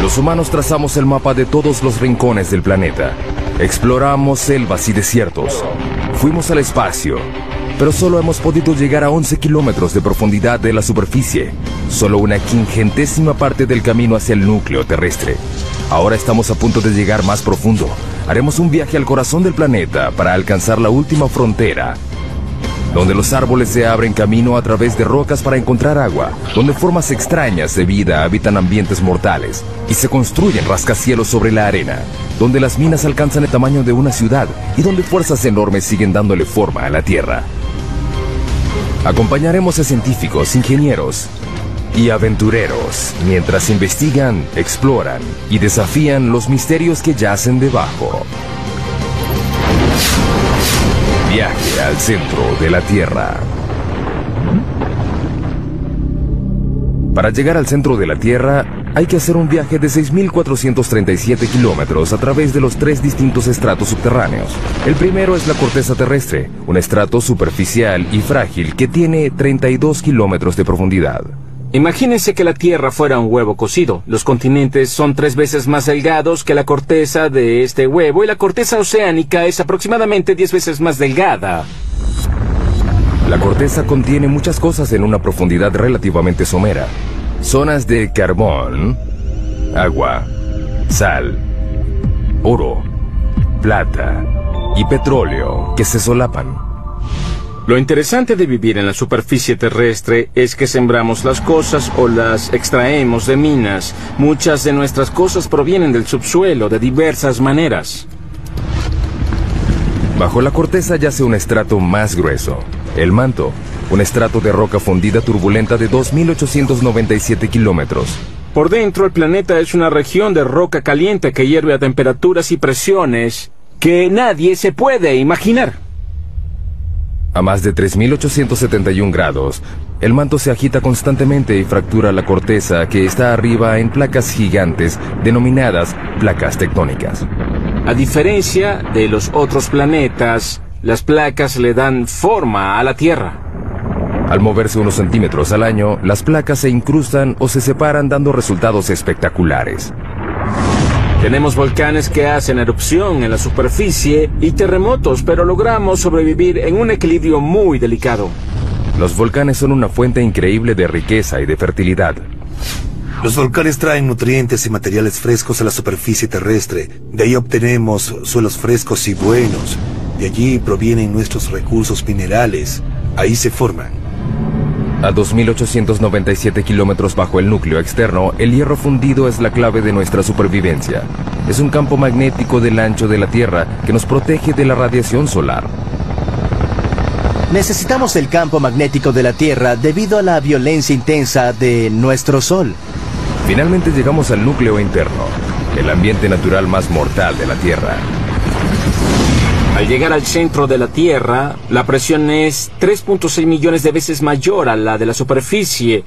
Los humanos trazamos el mapa de todos los rincones del planeta. Exploramos selvas y desiertos. Fuimos al espacio, pero solo hemos podido llegar a 11 kilómetros de profundidad de la superficie. Solo una 50ª parte del camino hacia el núcleo terrestre. Ahora estamos a punto de llegar más profundo. Haremos un viaje al corazón del planeta para alcanzar la última frontera, donde los árboles se abren camino a través de rocas para encontrar agua, donde formas extrañas de vida habitan ambientes mortales y se construyen rascacielos sobre la arena, donde las minas alcanzan el tamaño de una ciudad y donde fuerzas enormes siguen dándole forma a la Tierra. Acompañaremos a científicos, ingenieros y aventureros mientras investigan, exploran y desafían los misterios que yacen debajo. Viaje al centro de la Tierra. Para llegar al centro de la Tierra, hay que hacer un viaje de 6.437 kilómetros a través de los 3 distintos estratos subterráneos. El primero es la corteza terrestre, un estrato superficial y frágil que tiene 32 kilómetros de profundidad. Imagínense que la Tierra fuera un huevo cocido. Los continentes son 3 veces más delgados que la corteza de este huevo y la corteza oceánica es aproximadamente 10 veces más delgada. La corteza contiene muchas cosas en una profundidad relativamente somera. Zonas de carbón, agua, sal, oro, plata y petróleo que se solapan. Lo interesante de vivir en la superficie terrestre es que sembramos las cosas o las extraemos de minas. Muchas de nuestras cosas provienen del subsuelo de diversas maneras. Bajo la corteza yace un estrato más grueso, el manto, un estrato de roca fundida turbulenta de 2.897 kilómetros. Por dentro, el planeta es una región de roca caliente que hierve a temperaturas y presiones que nadie se puede imaginar. A más de 3.871 grados, el manto se agita constantemente y fractura la corteza que está arriba en placas gigantes denominadas placas tectónicas. A diferencia de los otros planetas, las placas le dan forma a la Tierra. Al moverse unos centímetros al año, las placas se incrustan o se separan dando resultados espectaculares. Tenemos volcanes que hacen erupción en la superficie y terremotos, pero logramos sobrevivir en un equilibrio muy delicado. Los volcanes son una fuente increíble de riqueza y de fertilidad. Los volcanes traen nutrientes y materiales frescos a la superficie terrestre. De ahí obtenemos suelos frescos y buenos. De allí provienen nuestros recursos minerales. Ahí se forman. A 2.897 kilómetros bajo el núcleo externo, el hierro fundido es la clave de nuestra supervivencia. Es un campo magnético del ancho de la Tierra que nos protege de la radiación solar. Necesitamos el campo magnético de la Tierra debido a la violencia intensa de nuestro Sol. Finalmente llegamos al núcleo interno, el ambiente natural más mortal de la Tierra. Al llegar al centro de la Tierra, la presión es 3.6 millones de veces mayor a la de la superficie.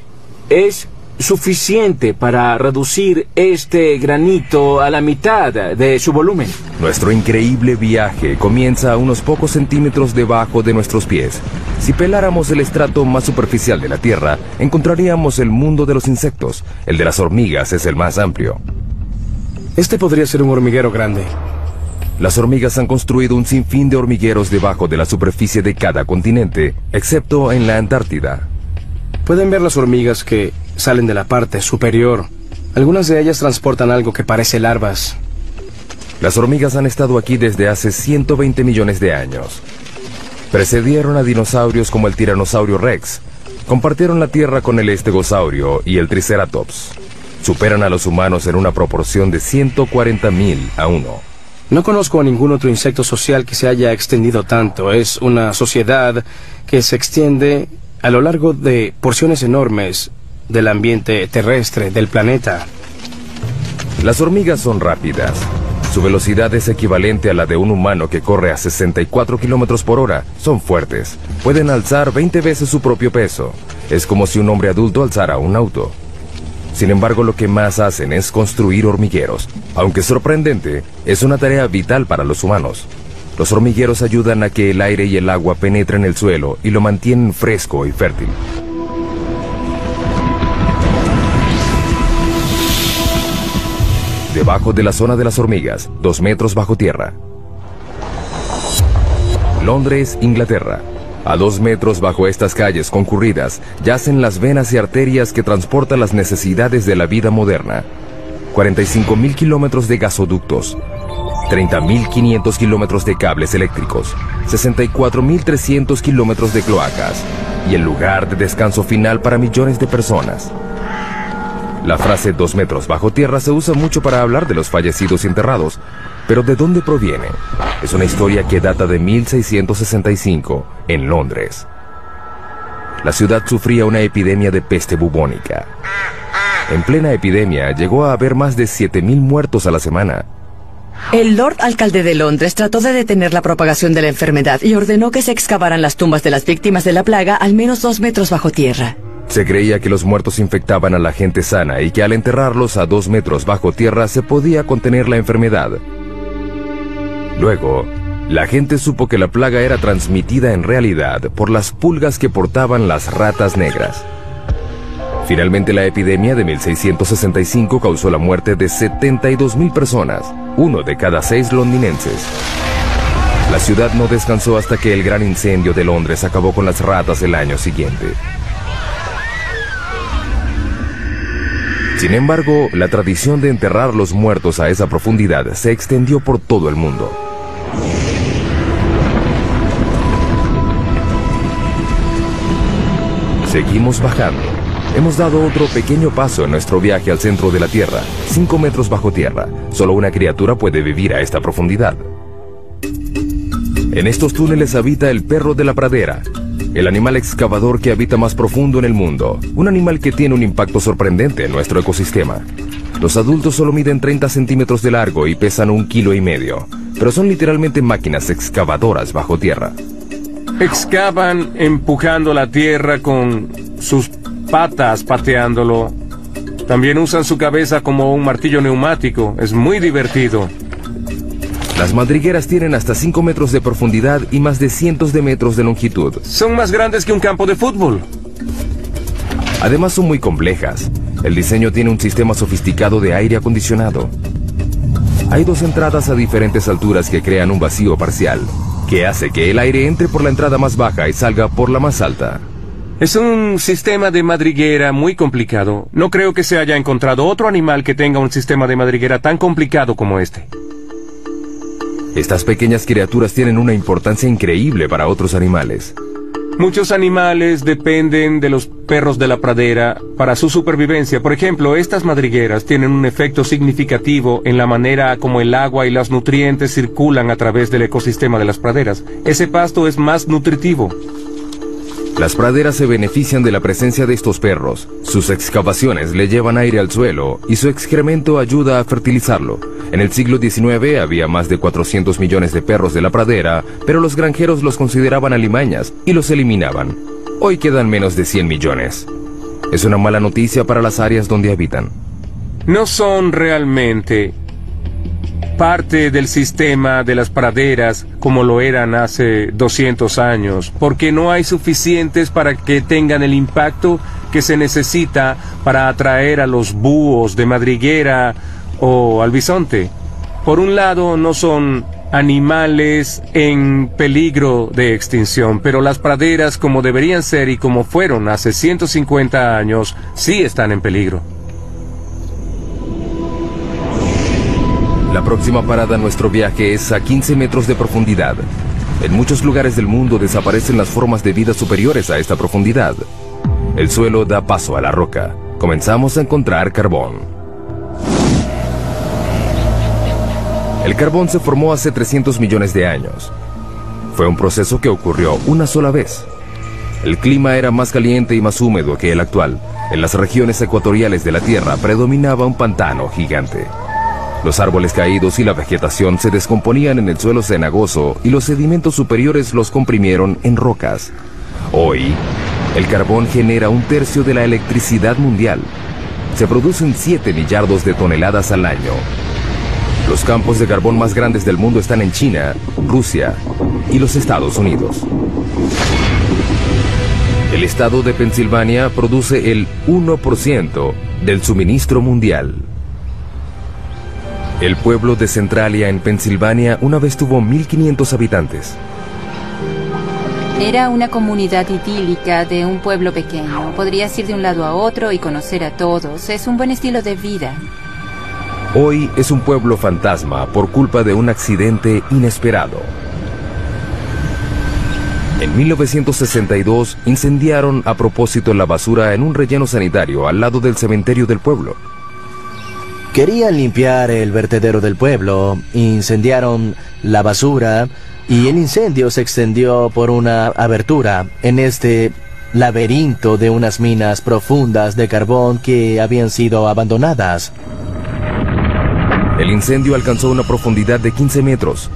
Es suficiente para reducir este granito a la mitad de su volumen. Nuestro increíble viaje comienza a unos pocos centímetros debajo de nuestros pies. Si peláramos el estrato más superficial de la Tierra, encontraríamos el mundo de los insectos. El de las hormigas es el más amplio. Este podría ser un hormiguero grande. Las hormigas han construido un sinfín de hormigueros debajo de la superficie de cada continente, excepto en la Antártida. Pueden ver las hormigas que salen de la parte superior. Algunas de ellas transportan algo que parece larvas. Las hormigas han estado aquí desde hace 120 millones de años. Precedieron a dinosaurios como el tiranosaurio Rex. Compartieron la Tierra con el estegosaurio y el triceratops. Superan a los humanos en una proporción de 140.000 a 1. No conozco a ningún otro insecto social que se haya extendido tanto. Es una sociedad que se extiende a lo largo de porciones enormes del ambiente terrestre del planeta. Las hormigas son rápidas. Su velocidad es equivalente a la de un humano que corre a 64 kilómetros por hora. Son fuertes. Pueden alzar 20 veces su propio peso. Es como si un hombre adulto alzara un auto. Sin embargo, lo que más hacen es construir hormigueros. Aunque sorprendente, es una tarea vital para los humanos. Los hormigueros ayudan a que el aire y el agua penetren el suelo y lo mantienen fresco y fértil. debajo de la zona de las hormigas, 2 metros bajo tierra. Londres, Inglaterra. A 2 metros bajo estas calles concurridas yacen las venas y arterias que transportan las necesidades de la vida moderna. 45.000 kilómetros de gasoductos, 30.500 kilómetros de cables eléctricos, 64.300 kilómetros de cloacas y el lugar de descanso final para millones de personas. La frase 2 metros bajo tierra se usa mucho para hablar de los fallecidos y enterrados, pero ¿de dónde proviene? Es una historia que data de 1665 en Londres. La ciudad sufría una epidemia de peste bubónica. En plena epidemia llegó a haber más de 7.000 muertos a la semana. El Lord Alcalde de Londres trató de detener la propagación de la enfermedad y ordenó que se excavaran las tumbas de las víctimas de la plaga al menos 2 metros bajo tierra. Se creía que los muertos infectaban a la gente sana y que al enterrarlos a 2 metros bajo tierra se podía contener la enfermedad. Luego, la gente supo que la plaga era transmitida en realidad por las pulgas que portaban las ratas negras. Finalmente, la epidemia de 1665 causó la muerte de 72.000 personas, 1 de cada 6 londinenses. La ciudad no descansó hasta que el gran incendio de Londres acabó con las ratas el año siguiente. Sin embargo, la tradición de enterrar los muertos a esa profundidad se extendió por todo el mundo. Seguimos bajando. Hemos dado otro pequeño paso en nuestro viaje al centro de la Tierra, 5 metros bajo tierra. Solo una criatura puede vivir a esta profundidad. En estos túneles habita el perro de la pradera, el animal excavador que habita más profundo en el mundo, un animal que tiene un impacto sorprendente en nuestro ecosistema. Los adultos solo miden 30 centímetros de largo y pesan 1,5 kilos, pero son literalmente máquinas excavadoras bajo tierra. Excavan empujando la tierra con sus patas, pateándolo. También usan su cabeza como un martillo neumático. Es muy divertido. Las madrigueras tienen hasta 5 metros de profundidad y más de cientos de metros de longitud. Son más grandes que un campo de fútbol. Además son muy complejas. El diseño tiene un sistema sofisticado de aire acondicionado. Hay 2 entradas a diferentes alturas que crean un vacío parcial, que hace que el aire entre por la entrada más baja y salga por la más alta. Es un sistema de madriguera muy complicado. No creo que se haya encontrado otro animal que tenga un sistema de madriguera tan complicado como este. Estas pequeñas criaturas tienen una importancia increíble para otros animales. Muchos animales dependen de los perros de la pradera para su supervivencia. Por ejemplo, estas madrigueras tienen un efecto significativo en la manera como el agua y los nutrientes circulan a través del ecosistema de las praderas. Ese pasto es más nutritivo. Las praderas se benefician de la presencia de estos perros. Sus excavaciones le llevan aire al suelo y su excremento ayuda a fertilizarlo. En el siglo XIX había más de 400 millones de perros de la pradera, pero los granjeros los consideraban alimañas y los eliminaban. Hoy quedan menos de 100 millones. Es una mala noticia para las áreas donde habitan. No son realmente parte del sistema de las praderas como lo eran hace 200 años, porque no hay suficientes para que tengan el impacto que se necesita para atraer a los búhos de madriguera o al bisonte. Por un lado, no son animales en peligro de extinción, pero las praderas, como deberían ser y como fueron hace 150 años, sí están en peligro. La próxima parada en nuestro viaje es a 15 metros de profundidad. En muchos lugares del mundo desaparecen las formas de vida superiores a esta profundidad. El suelo da paso a la roca. Comenzamos a encontrar carbón. El carbón se formó hace 300 millones de años. Fue un proceso que ocurrió una sola vez. El clima era más caliente y más húmedo que el actual. En las regiones ecuatoriales de la Tierra predominaba un pantano gigante. Los árboles caídos y la vegetación se descomponían en el suelo cenagoso y los sedimentos superiores los comprimieron en rocas. Hoy, el carbón genera 1/3 de la electricidad mundial. Se producen 7 millardos de toneladas al año. Los campos de carbón más grandes del mundo están en China, Rusia y los Estados Unidos. El estado de Pensilvania produce el 1% del suministro mundial. El pueblo de Centralia, en Pensilvania, una vez tuvo 1.500 habitantes. Era una comunidad idílica de un pueblo pequeño. Podrías ir de un lado a otro y conocer a todos. Es un buen estilo de vida. Hoy es un pueblo fantasma por culpa de un accidente inesperado. En 1962 incendiaron a propósito la basura en un relleno sanitario al lado del cementerio del pueblo. Querían limpiar el vertedero del pueblo, incendiaron la basura y el incendio se extendió por una abertura en este laberinto de unas minas profundas de carbón que habían sido abandonadas. El incendio alcanzó una profundidad de 15 metros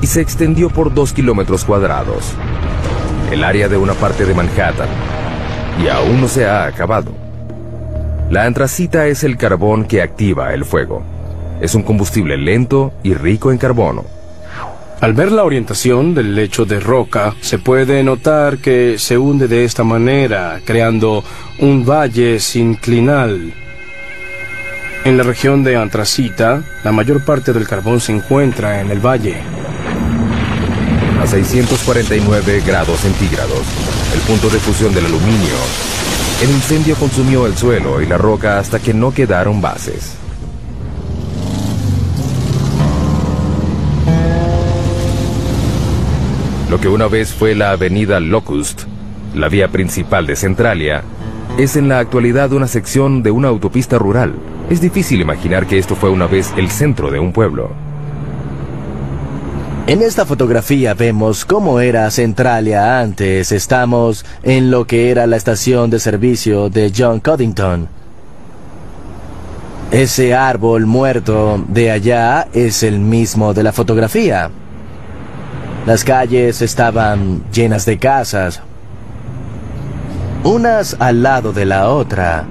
y se extendió por 2 kilómetros cuadrados. El área de una parte de Manhattan, y aún no se ha acabado. La antracita es el carbón que activa el fuego. Es un combustible lento y rico en carbono. Al ver la orientación del lecho de roca, se puede notar que se hunde de esta manera, creando un valle sinclinal. En la región de antracita, la mayor parte del carbón se encuentra en el valle. A 649 grados centígrados, el punto de fusión del aluminio, el incendio consumió el suelo y la roca hasta que no quedaron bases. Lo que una vez fue la avenida Locust, la vía principal de Centralia, es en la actualidad una sección de una autopista rural. Es difícil imaginar que esto fue una vez el centro de un pueblo. En esta fotografía vemos cómo era Centralia antes. Estamos en lo que era la estación de servicio de John Codington. Ese árbol muerto de allá es el mismo de la fotografía. Las calles estaban llenas de casas, unas al lado de la otra.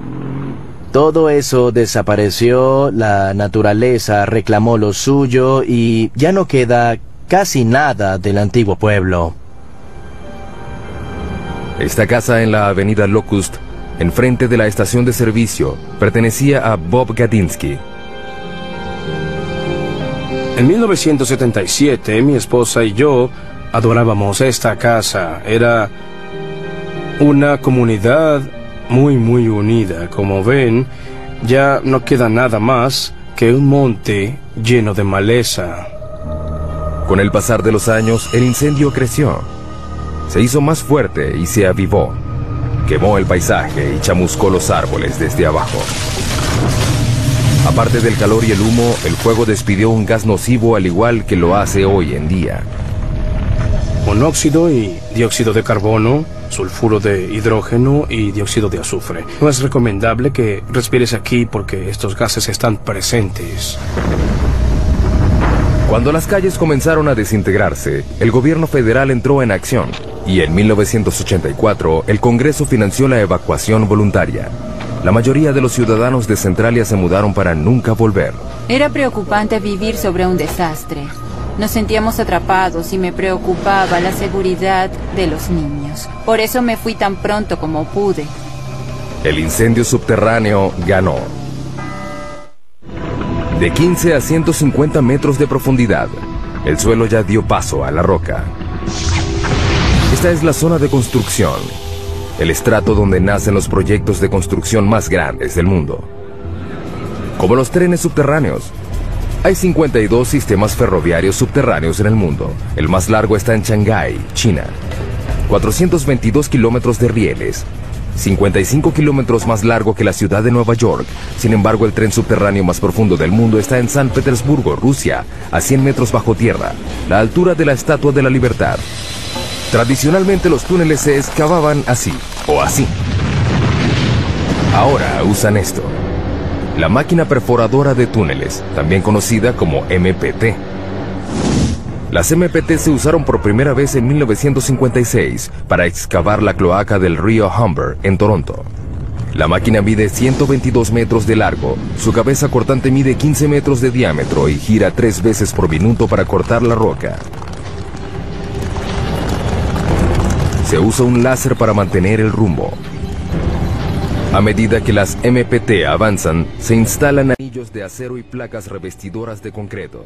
Todo eso desapareció, la naturaleza reclamó lo suyo y ya no queda casi nada del antiguo pueblo. Esta casa en la avenida Locust, enfrente de la estación de servicio, pertenecía a Bob Gadinsky. En 1977, mi esposa y yo adorábamos esta casa. Era una comunidad muy unida. Como ven, ya no queda nada más que un monte lleno de maleza. Con el pasar de los años, el incendio creció. Se hizo más fuerte y se avivó. Quemó el paisaje y chamuscó los árboles desde abajo. Aparte del calor y el humo, el fuego despidió un gas nocivo al igual que lo hace hoy en día. Monóxido y dióxido de carbono, sulfuro de hidrógeno y dióxido de azufre. No es recomendable que respires aquí porque estos gases están presentes. Cuando las calles comenzaron a desintegrarse, el gobierno federal entró en acción y en 1984 el Congreso financió la evacuación voluntaria. La mayoría de los ciudadanos de Centralia se mudaron para nunca volver. Era preocupante vivir sobre un desastre. Nos sentíamos atrapados y me preocupaba la seguridad de los niños. Por eso me fui tan pronto como pude. El incendio subterráneo ganó. De 15 a 150 metros de profundidad, el suelo ya dio paso a la roca. Esta es la zona de construcción, el estrato donde nacen los proyectos de construcción más grandes del mundo. Como los trenes subterráneos, hay 52 sistemas ferroviarios subterráneos en el mundo. El más largo está en Shanghái, China. 422 kilómetros de rieles, 55 kilómetros más largo que la ciudad de Nueva York. Sin embargo, el tren subterráneo más profundo del mundo está en San Petersburgo, Rusia, a 100 metros bajo tierra, la altura de la Estatua de la Libertad. Tradicionalmente los túneles se excavaban así, o así. Ahora usan esto. La máquina perforadora de túneles, también conocida como MPT. Las MPT se usaron por primera vez en 1956 para excavar la cloaca del río Humber en Toronto. La máquina mide 122 metros de largo, su cabeza cortante mide 15 metros de diámetro y gira 3 veces por minuto para cortar la roca. Se usa un láser para mantener el rumbo. A medida que las MPT avanzan, se instalan anillos de acero y placas revestidoras de concreto.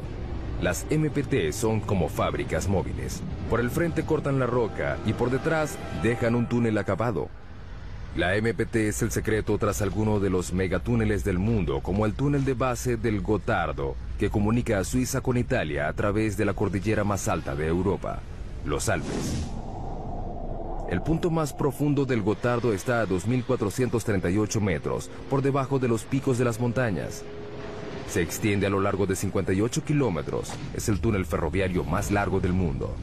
Las MPT son como fábricas móviles. Por el frente cortan la roca y por detrás dejan un túnel acabado. La MPT es el secreto tras alguno de los megatúneles del mundo, como el túnel de base del Gotardo, que comunica a Suiza con Italia a través de la cordillera más alta de Europa, los Alpes. El punto más profundo del Gotardo está a 2.438 metros, por debajo de los picos de las montañas. Se extiende a lo largo de 58 kilómetros. Es el túnel ferroviario más largo del mundo.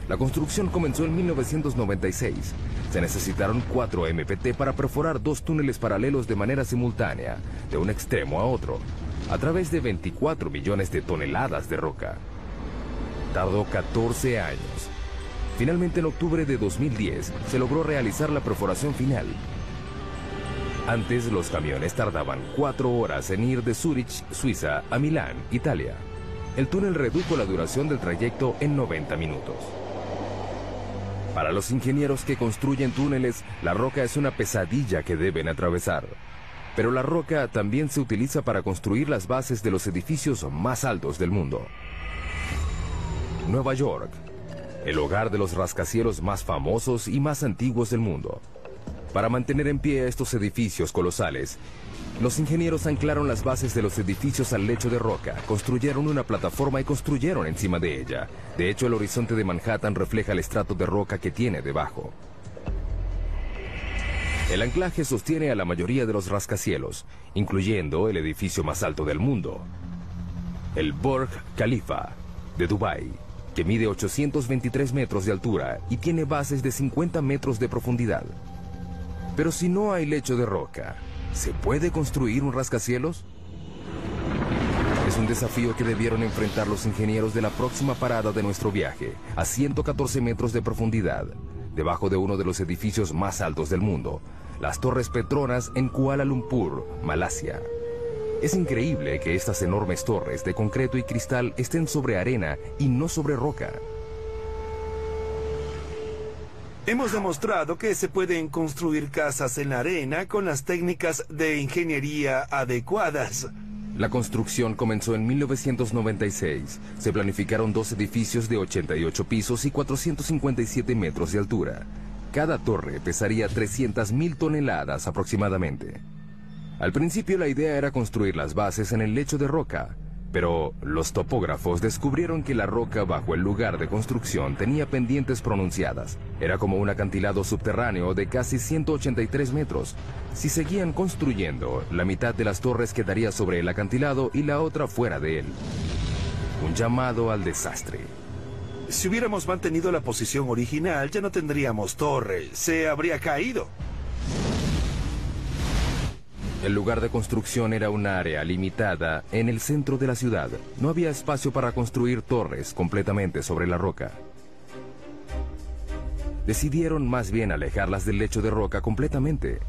La construcción comenzó en 1996. Se necesitaron 4 MPT para perforar 2 túneles paralelos de manera simultánea, de un extremo a otro, a través de 24 millones de toneladas de roca. Tardó 14 años. Finalmente, en octubre de 2010, se logró realizar la perforación final. Antes, los camiones tardaban 4 horas en ir de Zúrich, Suiza, a Milán, Italia. El túnel redujo la duración del trayecto en 90 minutos. Para los ingenieros que construyen túneles, la roca es una pesadilla que deben atravesar. Pero la roca también se utiliza para construir las bases de los edificios más altos del mundo. Nueva York, el hogar de los rascacielos más famosos y más antiguos del mundo. Para mantener en pie estos edificios colosales, los ingenieros anclaron las bases de los edificios al lecho de roca, construyeron una plataforma y construyeron encima de ella. De hecho, el horizonte de Manhattan refleja el estrato de roca que tiene debajo. El anclaje sostiene a la mayoría de los rascacielos, incluyendo el edificio más alto del mundo, el Burj Khalifa de Dubái, que mide 823 metros de altura y tiene bases de 50 metros de profundidad. Pero si no hay lecho de roca, ¿se puede construir un rascacielos? Es un desafío que debieron enfrentar los ingenieros de la próxima parada de nuestro viaje, a 114 metros de profundidad, debajo de uno de los edificios más altos del mundo, las Torres Petronas en Kuala Lumpur, Malasia. Es increíble que estas enormes torres de concreto y cristal estén sobre arena y no sobre roca. Hemos demostrado que se pueden construir casas en la arena con las técnicas de ingeniería adecuadas. La construcción comenzó en 1996. Se planificaron 2 edificios de 88 pisos y 457 metros de altura. Cada torre pesaría 300.000 toneladas aproximadamente. Al principio la idea era construir las bases en el lecho de roca, pero los topógrafos descubrieron que la roca bajo el lugar de construcción tenía pendientes pronunciadas. Era como un acantilado subterráneo de casi 183 metros. Si seguían construyendo, la mitad de las torres quedaría sobre el acantilado y la otra fuera de él. Un llamado al desastre. Si hubiéramos mantenido la posición original, ya no tendríamos torre. Se habría caído. El lugar de construcción era un área limitada en el centro de la ciudad. No había espacio para construir torres completamente sobre la roca. Decidieron más bien alejarlas del lecho de roca completamente.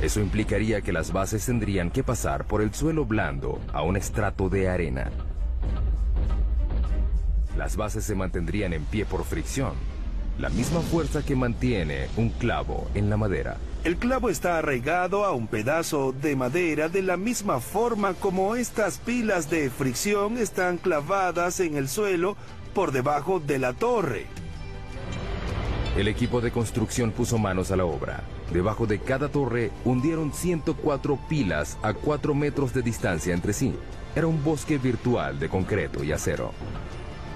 Eso implicaría que las bases tendrían que pasar por el suelo blando a un estrato de arena. Las bases se mantendrían en pie por fricción, la misma fuerza que mantiene un clavo en la madera. El clavo está arraigado a un pedazo de madera de la misma forma como estas pilas de fricción están clavadas en el suelo por debajo de la torre. El equipo de construcción puso manos a la obra. Debajo de cada torre hundieron 104 pilas a 4 metros de distancia entre sí. Era un bosque virtual de concreto y acero.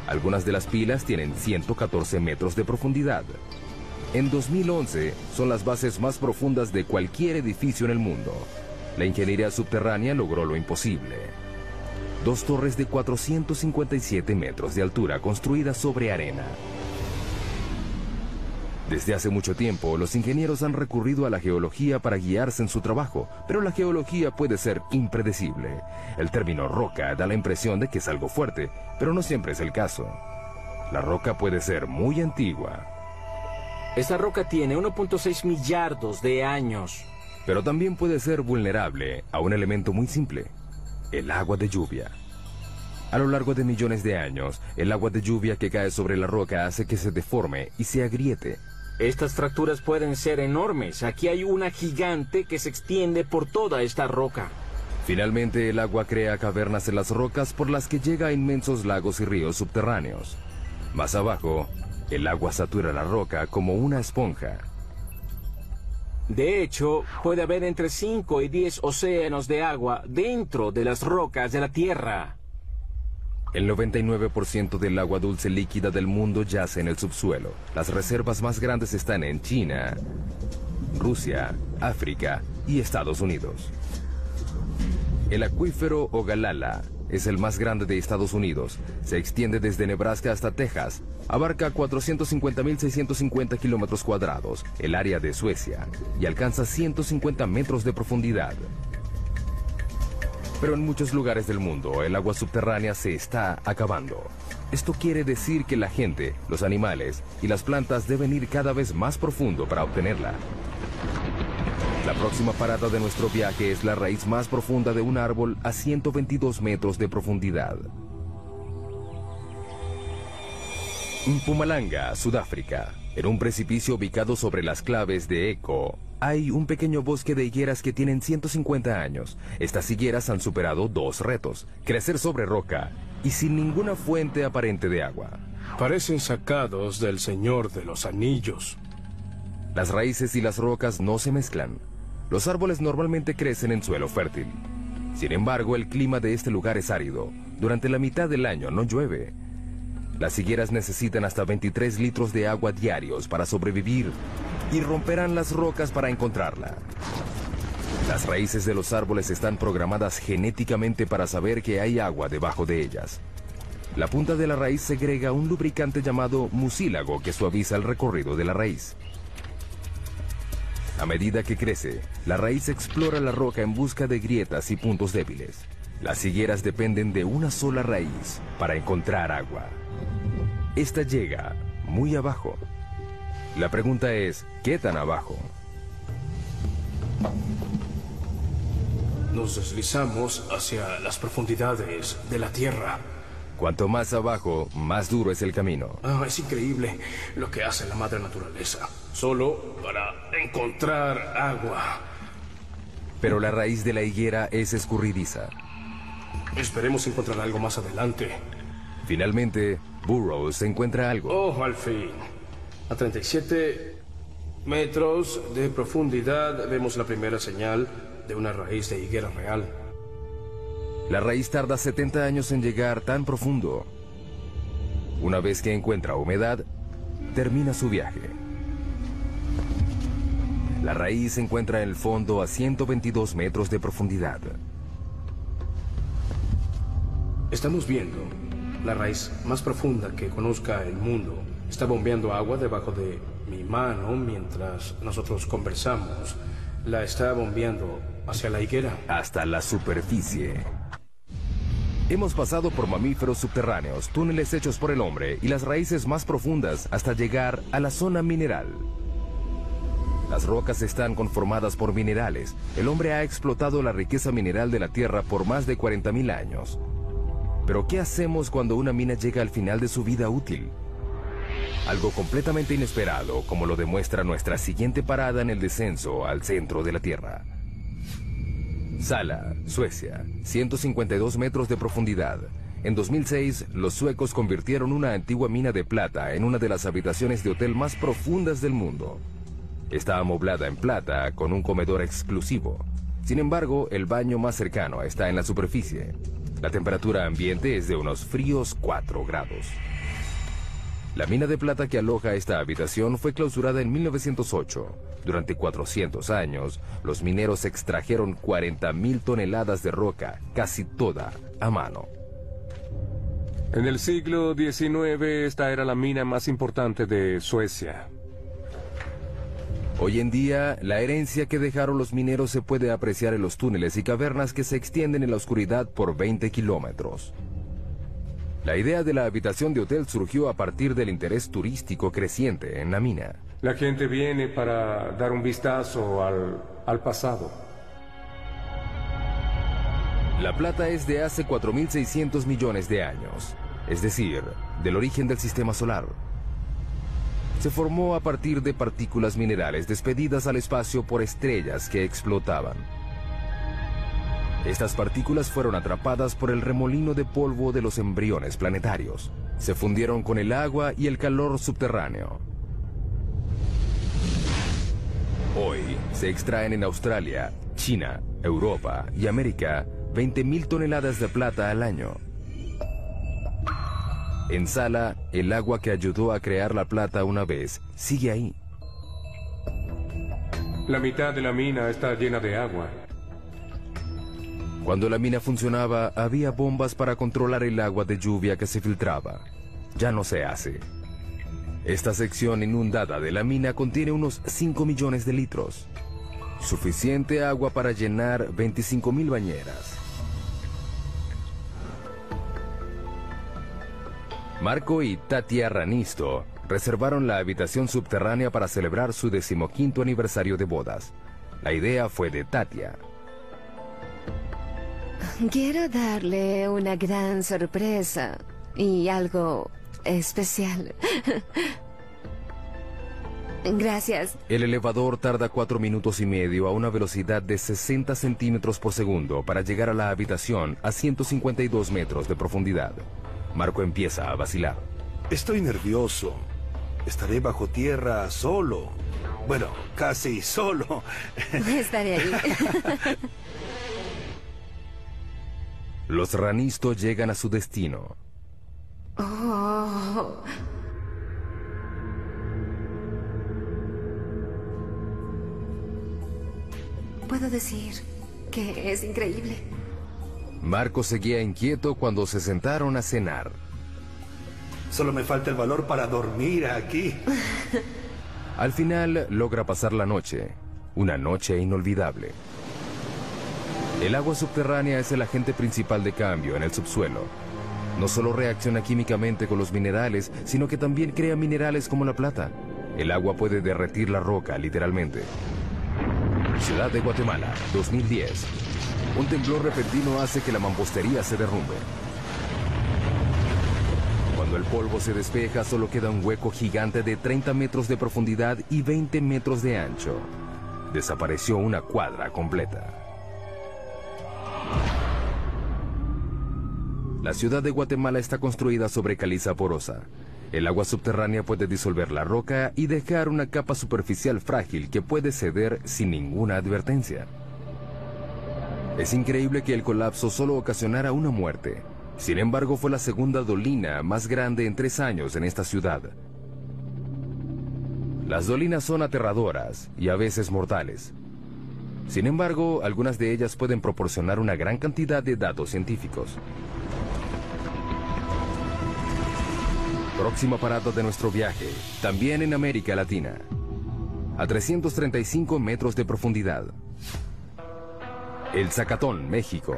Algunas de las pilas tienen 114 metros de profundidad. En 2011 son las bases más profundas de cualquier edificio en el mundo. La ingeniería subterránea logró lo imposible. 2 torres de 457 metros de altura construidas sobre arena. Desde hace mucho tiempo, los ingenieros han recurrido a la geología para guiarse en su trabajo, pero la geología puede ser impredecible. El término roca da la impresión de que es algo fuerte, pero no siempre es el caso. La roca puede ser muy antigua. Esa roca tiene 1.6 millardos de años. Pero también puede ser vulnerable a un elemento muy simple: el agua de lluvia. A lo largo de millones de años, el agua de lluvia que cae sobre la roca hace que se deforme y se agriete. Estas fracturas pueden ser enormes. Aquí hay una gigante que se extiende por toda esta roca. Finalmente, el agua crea cavernas en las rocas por las que llega a inmensos lagos y ríos subterráneos. Más abajo, el agua satura la roca como una esponja. De hecho, puede haber entre 5 y 10 océanos de agua dentro de las rocas de la Tierra. El 99% del agua dulce líquida del mundo yace en el subsuelo. Las reservas más grandes están en China, Rusia, África y Estados Unidos. El acuífero Ogallala es el más grande de Estados Unidos. Se extiende desde Nebraska hasta Texas. Abarca 450.650 kilómetros cuadrados, el área de Suecia, y alcanza 150 metros de profundidad. Pero en muchos lugares del mundo, el agua subterránea se está acabando. Esto quiere decir que la gente, los animales y las plantas deben ir cada vez más profundo para obtenerla. La próxima parada de nuestro viaje es la raíz más profunda de un árbol a 122 metros de profundidad. Mpumalanga, Sudáfrica. En un precipicio ubicado sobre las claves de Eco, hay un pequeño bosque de higueras que tienen 150 años. Estas higueras han superado 2 retos: crecer sobre roca y sin ninguna fuente aparente de agua. Parecen sacados del Señor de los Anillos. Las raíces y las rocas no se mezclan. Los árboles normalmente crecen en suelo fértil. Sin embargo, el clima de este lugar es árido. Durante la mitad del año no llueve. Las higueras necesitan hasta 23 litros de agua diarios para sobrevivir y romperán las rocas para encontrarla. Las raíces de los árboles están programadas genéticamente para saber que hay agua debajo de ellas. La punta de la raíz segrega un lubricante llamado mucílago que suaviza el recorrido de la raíz. A medida que crece, la raíz explora la roca en busca de grietas y puntos débiles. Las higueras dependen de una sola raíz para encontrar agua. Esta llega muy abajo. La pregunta es, ¿qué tan abajo? Nos deslizamos hacia las profundidades de la Tierra. Cuanto más abajo, más duro es el camino. Es increíble lo que hace la madre naturaleza, solo para encontrar agua. Pero la raíz de la higuera es escurridiza. Esperemos encontrar algo más adelante. Finalmente, Burroughs encuentra algo. ¡Oh, al fin! A 37 metros de profundidad vemos la primera señal de una raíz de higuera real. La raíz tarda 70 años en llegar tan profundo. Una vez que encuentra humedad, termina su viaje. La raíz se encuentra en el fondo a 122 metros de profundidad. Estamos viendo la raíz más profunda que conozca el mundo. Está bombeando agua debajo de mi mano mientras nosotros conversamos. La está bombeando hacia la higuera. Hasta la superficie. Hemos pasado por mamíferos subterráneos, túneles hechos por el hombre y las raíces más profundas hasta llegar a la zona mineral. Las rocas están conformadas por minerales. El hombre ha explotado la riqueza mineral de la Tierra por más de 40.000 años. Pero ¿qué hacemos cuando una mina llega al final de su vida útil? Algo completamente inesperado, como lo demuestra nuestra siguiente parada en el descenso al centro de la Tierra. Sala, Suecia, 152 metros de profundidad. En 2006, los suecos convirtieron una antigua mina de plata en una de las habitaciones de hotel más profundas del mundo. Está amoblada en plata con un comedor exclusivo. Sin embargo, el baño más cercano está en la superficie. La temperatura ambiente es de unos fríos 4 grados. La mina de plata que aloja esta habitación fue clausurada en 1908. Durante 400 años, los mineros extrajeron 40.000 toneladas de roca, casi toda a mano. En el siglo XIX, esta era la mina más importante de Suecia. Hoy en día, la herencia que dejaron los mineros se puede apreciar en los túneles y cavernas que se extienden en la oscuridad por 20 kilómetros. La idea de la habitación de hotel surgió a partir del interés turístico creciente en la mina. La gente viene para dar un vistazo al pasado. La plata es de hace 4.600 millones de años, es decir, del origen del sistema solar. se formó a partir de partículas minerales despedidas al espacio por estrellas que explotaban. Estas partículas fueron atrapadas por el remolino de polvo de los embriones planetarios. Se fundieron con el agua y el calor subterráneo. Hoy se extraen en Australia, China, Europa y América 20.000 toneladas de plata al año. En Sala, el agua que ayudó a crear la plata una vez sigue ahí. La mitad de la mina está llena de agua. Cuando la mina funcionaba, había bombas para controlar el agua de lluvia que se filtraba. Ya no se hace. Esta sección inundada de la mina contiene unos 5 millones de litros. Suficiente agua para llenar 25.000 bañeras. Marco y Tatia Ranisto reservaron la habitación subterránea para celebrar su 15º aniversario de bodas. La idea fue de Tatia. Quiero darle una gran sorpresa y algo especial. Gracias. El elevador tarda 4 minutos y medio a una velocidad de 60 centímetros por segundo para llegar a la habitación a 152 metros de profundidad. Marco empieza a vacilar. Estoy nervioso. Estaré bajo tierra solo. Bueno, casi solo. Estaré ahí. Los Ranisto llegan a su destino. Oh. Puedo decir que es increíble. Marco seguía inquieto cuando se sentaron a cenar. Solo me falta el valor para dormir aquí. Al final logra pasar la noche. Una noche inolvidable. El agua subterránea es el agente principal de cambio en el subsuelo. No solo reacciona químicamente con los minerales, sino que también crea minerales como la plata. El agua puede derretir la roca, literalmente. Ciudad de Guatemala, 2010. Un temblor repentino hace que la mampostería se derrumbe. Cuando el polvo se despeja, solo queda un hueco gigante de 30 metros de profundidad y 20 metros de ancho. Desapareció una cuadra completa. La ciudad de Guatemala está construida sobre caliza porosa. El agua subterránea puede disolver la roca y dejar una capa superficial frágil que puede ceder sin ninguna advertencia. Es increíble que el colapso solo ocasionara una muerte. Sin embargo, fue la segunda dolina más grande en 3 años en esta ciudad. Las dolinas son aterradoras y a veces mortales. Sin embargo, algunas de ellas pueden proporcionar una gran cantidad de datos científicos. Próxima parada de nuestro viaje, también en América Latina. A 335 metros de profundidad. El Zacatón, México.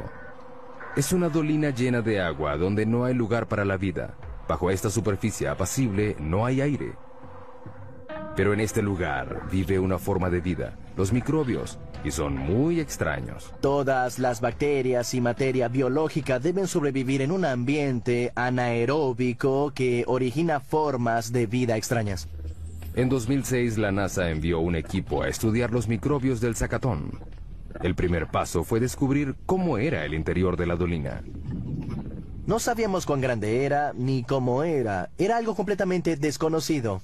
Es una dolina llena de agua donde no hay lugar para la vida. Bajo esta superficie apacible no hay aire. Pero en este lugar vive una forma de vida, los microbios, y son muy extraños. Todas las bacterias y materia biológica deben sobrevivir en un ambiente anaeróbico que origina formas de vida extrañas. En 2006, la NASA envió un equipo a estudiar los microbios del Zacatón. El primer paso fue descubrir cómo era el interior de la dolina. No sabíamos cuán grande era, ni cómo era. Era algo completamente desconocido.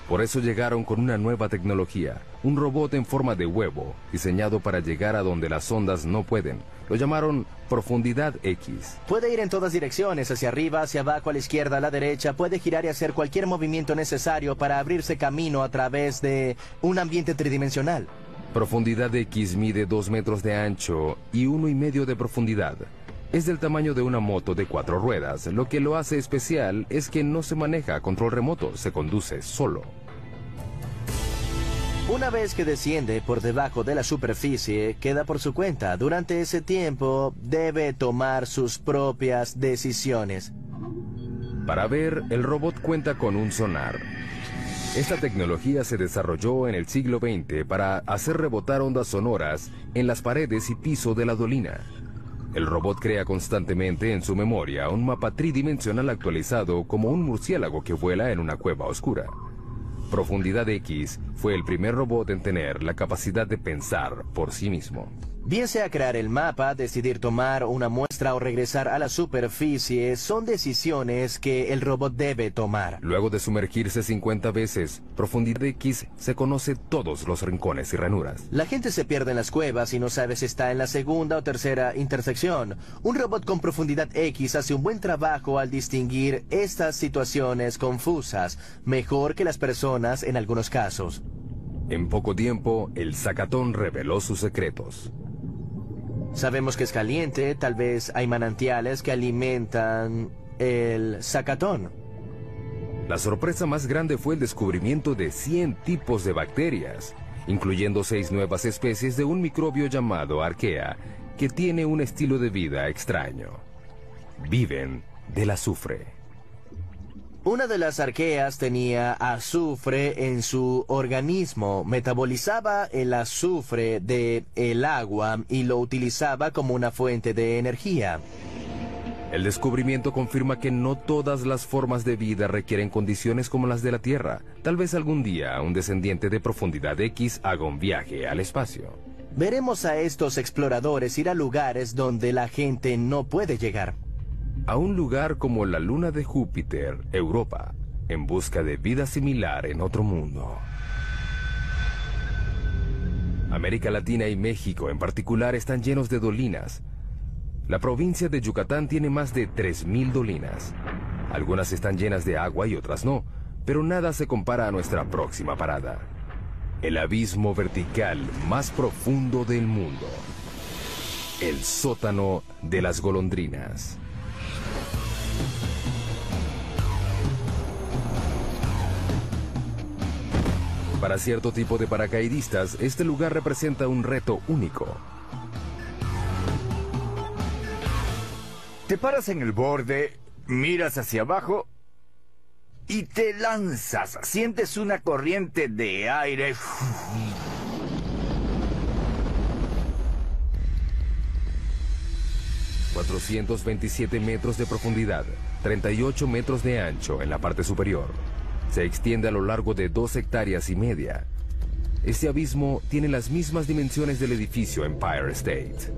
Por eso llegaron con una nueva tecnología, un robot en forma de huevo, diseñado para llegar a donde las ondas no pueden. Lo llamaron Profundidad X. Puede ir en todas direcciones, hacia arriba, hacia abajo, a la izquierda, a la derecha. Puede girar y hacer cualquier movimiento necesario para abrirse camino a través de un ambiente tridimensional. Profundidad X mide 2 metros de ancho y 1,5 de profundidad. Es del tamaño de una moto de 4 ruedas. Lo que lo hace especial es que no se maneja a control remoto, se conduce solo. Una vez que desciende por debajo de la superficie, queda por su cuenta. Durante ese tiempo, debe tomar sus propias decisiones. Para ver, el robot cuenta con un sonar. Esta tecnología se desarrolló en el siglo XX para hacer rebotar ondas sonoras en las paredes y piso de la dolina. El robot crea constantemente en su memoria un mapa tridimensional actualizado como un murciélago que vuela en una cueva oscura. Profundidad X fue el primer robot en tener la capacidad de pensar por sí mismo. Bien sea crear el mapa, decidir tomar una muestra o regresar a la superficie, son decisiones que el robot debe tomar. Luego de sumergirse 50 veces, Profundidad X se conoce todos los rincones y ranuras. La gente se pierde en las cuevas y no sabe si está en la segunda o tercera intersección. Un robot con Profundidad X hace un buen trabajo al distinguir estas situaciones confusas, mejor que las personas en algunos casos. En poco tiempo, el Zacatón reveló sus secretos. Sabemos que es caliente, tal vez hay manantiales que alimentan el Zacatón. La sorpresa más grande fue el descubrimiento de 100 tipos de bacterias, incluyendo 6 nuevas especies de un microbio llamado Archaea, que tiene un estilo de vida extraño. Viven del azufre. Una de las arqueas tenía azufre en su organismo, metabolizaba el azufre del agua y lo utilizaba como una fuente de energía. El descubrimiento confirma que no todas las formas de vida requieren condiciones como las de la Tierra. Tal vez algún día un descendiente de Profundidad X haga un viaje al espacio. Veremos a estos exploradores ir a lugares donde la gente no puede llegar. A un lugar como la luna de Júpiter, Europa, en busca de vida similar en otro mundo. América Latina y México en particular están llenos de dolinas. La provincia de Yucatán tiene más de 3.000 dolinas. Algunas están llenas de agua y otras no, pero nada se compara a nuestra próxima parada. El abismo vertical más profundo del mundo. El sótano de las golondrinas. Para cierto tipo de paracaidistas, este lugar representa un reto único. Te paras en el borde, miras hacia abajo y te lanzas. Sientes una corriente de aire. 427 metros de profundidad, 38 metros de ancho en la parte superior. Se extiende a lo largo de 2,5 hectáreas. Este abismo tiene las mismas dimensiones del edificio Empire State.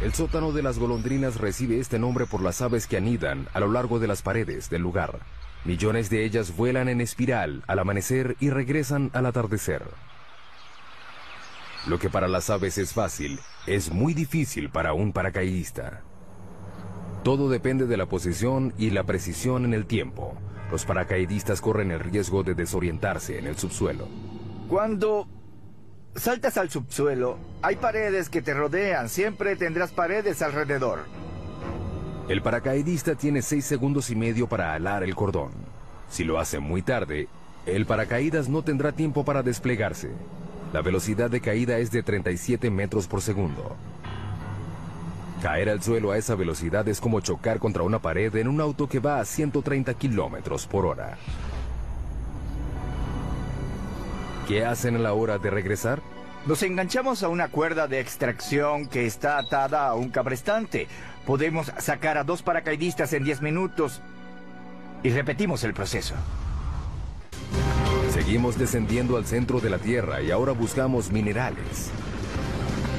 El sótano de las golondrinas recibe este nombre por las aves que anidan a lo largo de las paredes del lugar. Millones de ellas vuelan en espiral al amanecer y regresan al atardecer. Lo que para las aves es fácil, es muy difícil para un paracaidista. Todo depende de la posición y la precisión en el tiempo. Los paracaidistas corren el riesgo de desorientarse en el subsuelo. Cuando saltas al subsuelo, hay paredes que te rodean. Siempre tendrás paredes alrededor. El paracaidista tiene 6,5 segundos para alar el cordón. Si lo hace muy tarde, el paracaídas no tendrá tiempo para desplegarse. La velocidad de caída es de 37 metros por segundo. Caer al suelo a esa velocidad es como chocar contra una pared en un auto que va a 130 kilómetros por hora. ¿Qué hacen a la hora de regresar? Nos enganchamos a una cuerda de extracción que está atada a un cabrestante. Podemos sacar a 2 paracaidistas en 10 minutos y repetimos el proceso. Seguimos descendiendo al centro de la Tierra y ahora buscamos minerales.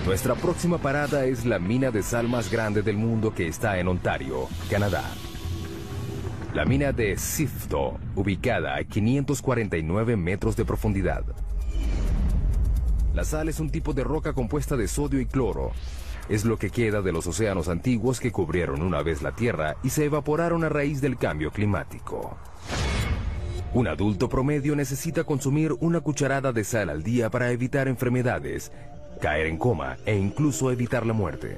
Nuestra próxima parada es la mina de sal más grande del mundo que está en Ontario, Canadá. La mina de Sifto, ubicada a 549 metros de profundidad. La sal es un tipo de roca compuesta de sodio y cloro. Es lo que queda de los océanos antiguos que cubrieron una vez la Tierra y se evaporaron a raíz del cambio climático. Un adulto promedio necesita consumir una cucharada de sal al día para evitar enfermedades, caer en coma e incluso evitar la muerte.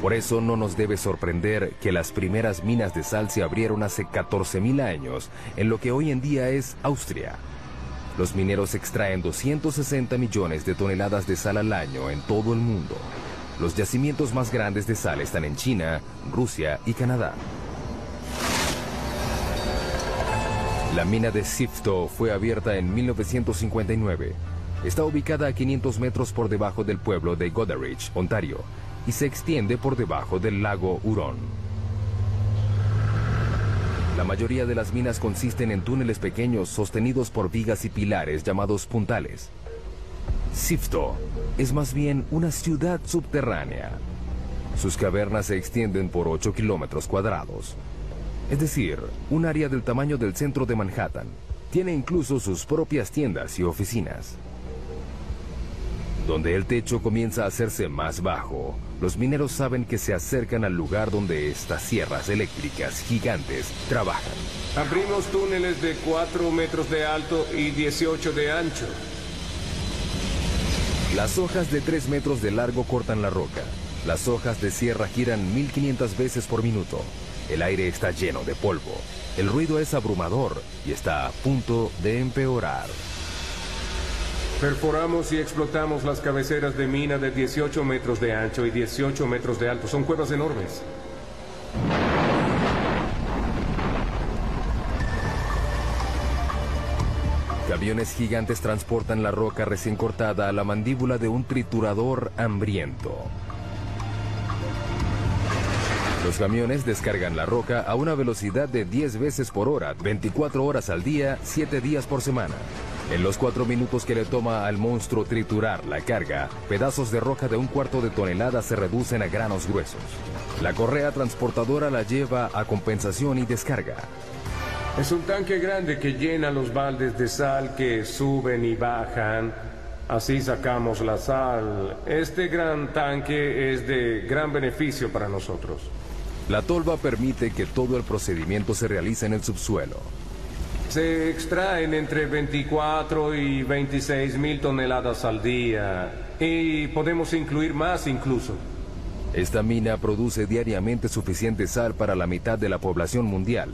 Por eso no nos debe sorprender que las primeras minas de sal se abrieron hace 14.000 años en lo que hoy en día es Austria. Los mineros extraen 260 millones de toneladas de sal al año en todo el mundo. Los yacimientos más grandes de sal están en China, Rusia y Canadá. La mina de Sifto fue abierta en 1959. Está ubicada a 500 metros por debajo del pueblo de Goderich, Ontario, y se extiende por debajo del lago Huron. La La mayoría de las minas consisten en túneles pequeños sostenidos por vigas y pilares llamados puntales. Sifto es más bien una ciudad subterránea. Sus cavernas se extienden por 8 kilómetros cuadrados, es decir, un área del tamaño del centro de Manhattan. Tiene incluso sus propias tiendas y oficinas. Donde el techo comienza a hacerse más bajo, los mineros saben que se acercan al lugar donde estas sierras eléctricas gigantes trabajan. Abrimos túneles de 4 metros de alto y 18 de ancho. Las hojas de 3 metros de largo cortan la roca. Las hojas de sierra giran 1500 veces por minuto. El aire está lleno de polvo. El ruido es abrumador y está a punto de empeorar. Perforamos y explotamos las cabeceras de mina de 18 metros de ancho y 18 metros de alto. Son cuevas enormes. Camiones gigantes transportan la roca recién cortada a la mandíbula de un triturador hambriento. Los camiones descargan la roca a una velocidad de 10 veces por hora, 24 horas al día, 7 días por semana. En los 4 minutos que le toma al monstruo triturar la carga, pedazos de roca de 1/4 de tonelada se reducen a granos gruesos. La correa transportadora la lleva a compensación y descarga. Es un tanque grande que llena los baldes de sal que suben y bajan. Así sacamos la sal. Este gran tanque es de gran beneficio para nosotros. La tolva permite que todo el procedimiento se realice en el subsuelo. Se extraen entre 24 y 26 mil toneladas al día. Y podemos incluir más incluso. Esta mina produce diariamente suficiente sal para la mitad de la población mundial.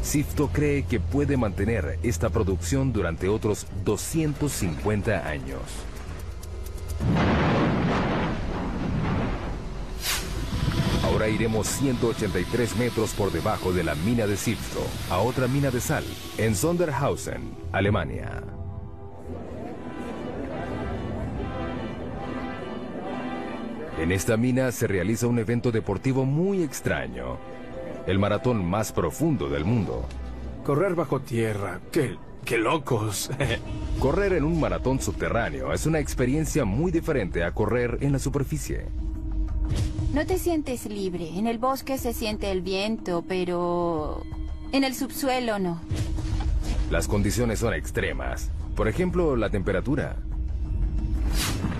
Sifto cree que puede mantener esta producción durante otros 250 años. Ahora iremos 183 metros por debajo de la mina de Sifto, a otra mina de sal, en Sondershausen, Alemania. En esta mina se realiza un evento deportivo muy extraño. El maratón más profundo del mundo. Correr bajo tierra, ¡qué locos! Correr en un maratón subterráneo es una experiencia muy diferente a correr en la superficie. No te sientes libre. En el bosque se siente el viento, pero en el subsuelo no. Las condiciones son extremas. Por ejemplo, la temperatura.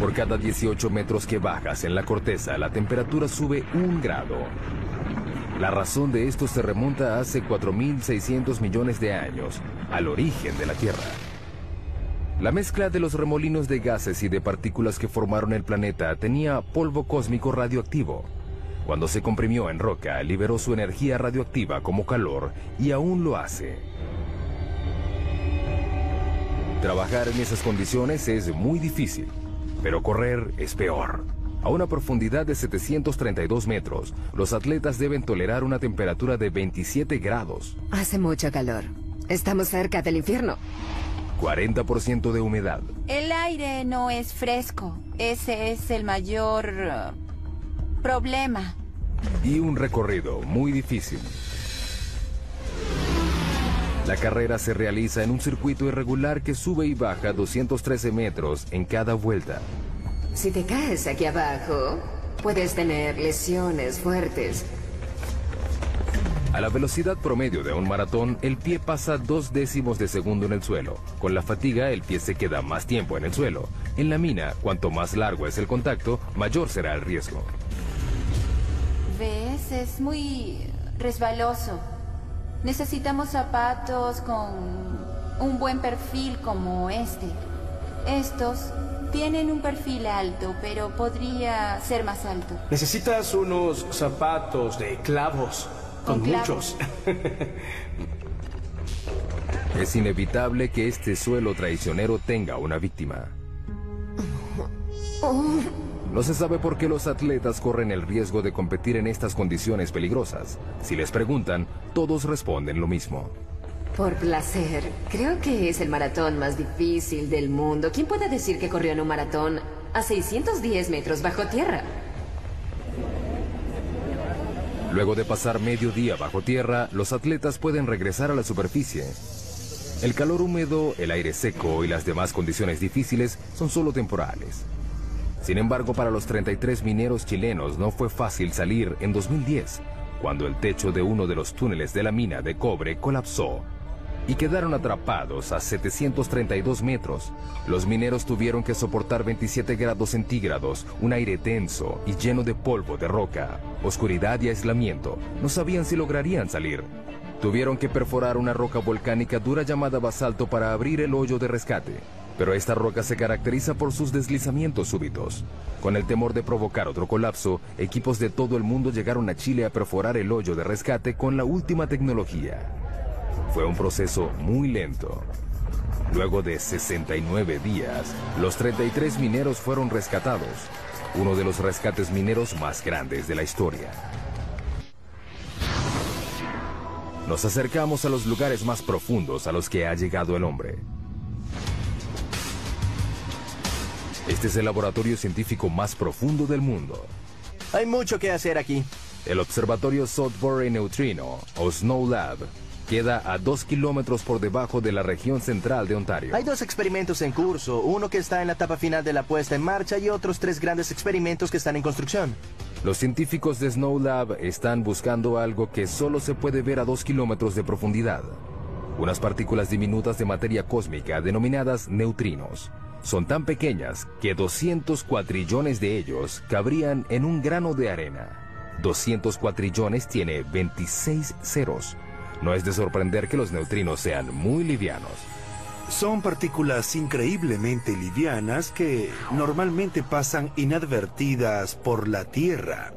Por cada 18 metros que bajas en la corteza, la temperatura sube 1 grado. La razón de esto se remonta a hace 4.600 millones de años, al origen de la Tierra. La mezcla de los remolinos de gases y de partículas que formaron el planeta tenía polvo cósmico radioactivo. Cuando se comprimió en roca, liberó su energía radioactiva como calor y aún lo hace. Trabajar en esas condiciones es muy difícil, pero correr es peor. A una profundidad de 732 metros, los atletas deben tolerar una temperatura de 27 grados. Hace mucho calor. Estamos cerca del infierno. 40% de humedad. El aire no es fresco. Ese es el mayor problema. Y un recorrido muy difícil. La carrera se realiza en un circuito irregular que sube y baja 213 metros en cada vuelta. Si te caes aquí abajo, puedes tener lesiones fuertes. A la velocidad promedio de un maratón, el pie pasa 0.2 de segundo en el suelo. Con la fatiga, el pie se queda más tiempo en el suelo. En la mina, cuanto más largo es el contacto, mayor será el riesgo. ¿Ves? Es muy resbaloso. Necesitamos zapatos con un buen perfil como este. Estos tienen un perfil alto, pero podría ser más alto. Necesitas unos zapatos de clavos. Con muchos. Es inevitable que este suelo traicionero tenga una víctima. No se sabe por qué los atletas corren el riesgo de competir en estas condiciones peligrosas. Si les preguntan, todos responden lo mismo. Por placer. Creo que es el maratón más difícil del mundo. ¿Quién puede decir que corrió en un maratón a 610 metros bajo tierra? Luego de pasar medio día bajo tierra, los atletas pueden regresar a la superficie. El calor húmedo, el aire seco y las demás condiciones difíciles son solo temporales. Sin embargo, para los 33 mineros chilenos no fue fácil salir en 2010, cuando el techo de uno de los túneles de la mina de cobre colapsó y quedaron atrapados a 732 metros. Los mineros tuvieron que soportar 27 grados centígrados, un aire tenso y lleno de polvo de roca, oscuridad y aislamiento. No sabían si lograrían salir. Tuvieron que perforar una roca volcánica dura llamada basalto para abrir el hoyo de rescate. Pero esta roca se caracteriza por sus deslizamientos súbitos. Con el temor de provocar otro colapso, equipos de todo el mundo llegaron a Chile a perforar el hoyo de rescate con la última tecnología. Fue un proceso muy lento. Luego de 69 días, los 33 mineros fueron rescatados, uno de los rescates mineros más grandes de la historia. Nos acercamos a los lugares más profundos a los que ha llegado el hombre. Este es el laboratorio científico más profundo del mundo. Hay mucho que hacer aquí. El observatorio Sudbury Neutrino, o Snow Lab, queda a 2 kilómetros por debajo de la región central de Ontario. Hay 2 experimentos en curso, uno que está en la etapa final de la puesta en marcha y otros 3 grandes experimentos que están en construcción. Los científicos de Snow Lab están buscando algo que solo se puede ver a 2 kilómetros de profundidad. Unas partículas diminutas de materia cósmica denominadas neutrinos. Son tan pequeñas que 200 cuatrillones de ellos cabrían en un grano de arena. 200 cuatrillones tiene 26 ceros. No es de sorprender que los neutrinos sean muy livianos. Son partículas increíblemente livianas que normalmente pasan inadvertidas por la Tierra.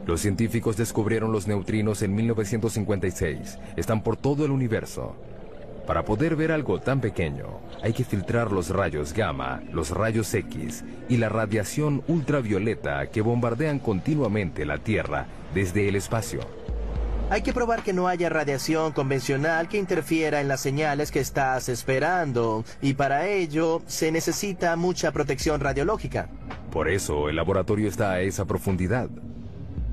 Los científicos descubrieron los neutrinos en 1956. Están por todo el universo. Para poder ver algo tan pequeño, hay que filtrar los rayos gamma, los rayos X y la radiación ultravioleta que bombardean continuamente la Tierra desde el espacio. Hay que probar que no haya radiación convencional que interfiera en las señales que estás esperando, y para ello se necesita mucha protección radiológica. Por eso el laboratorio está a esa profundidad.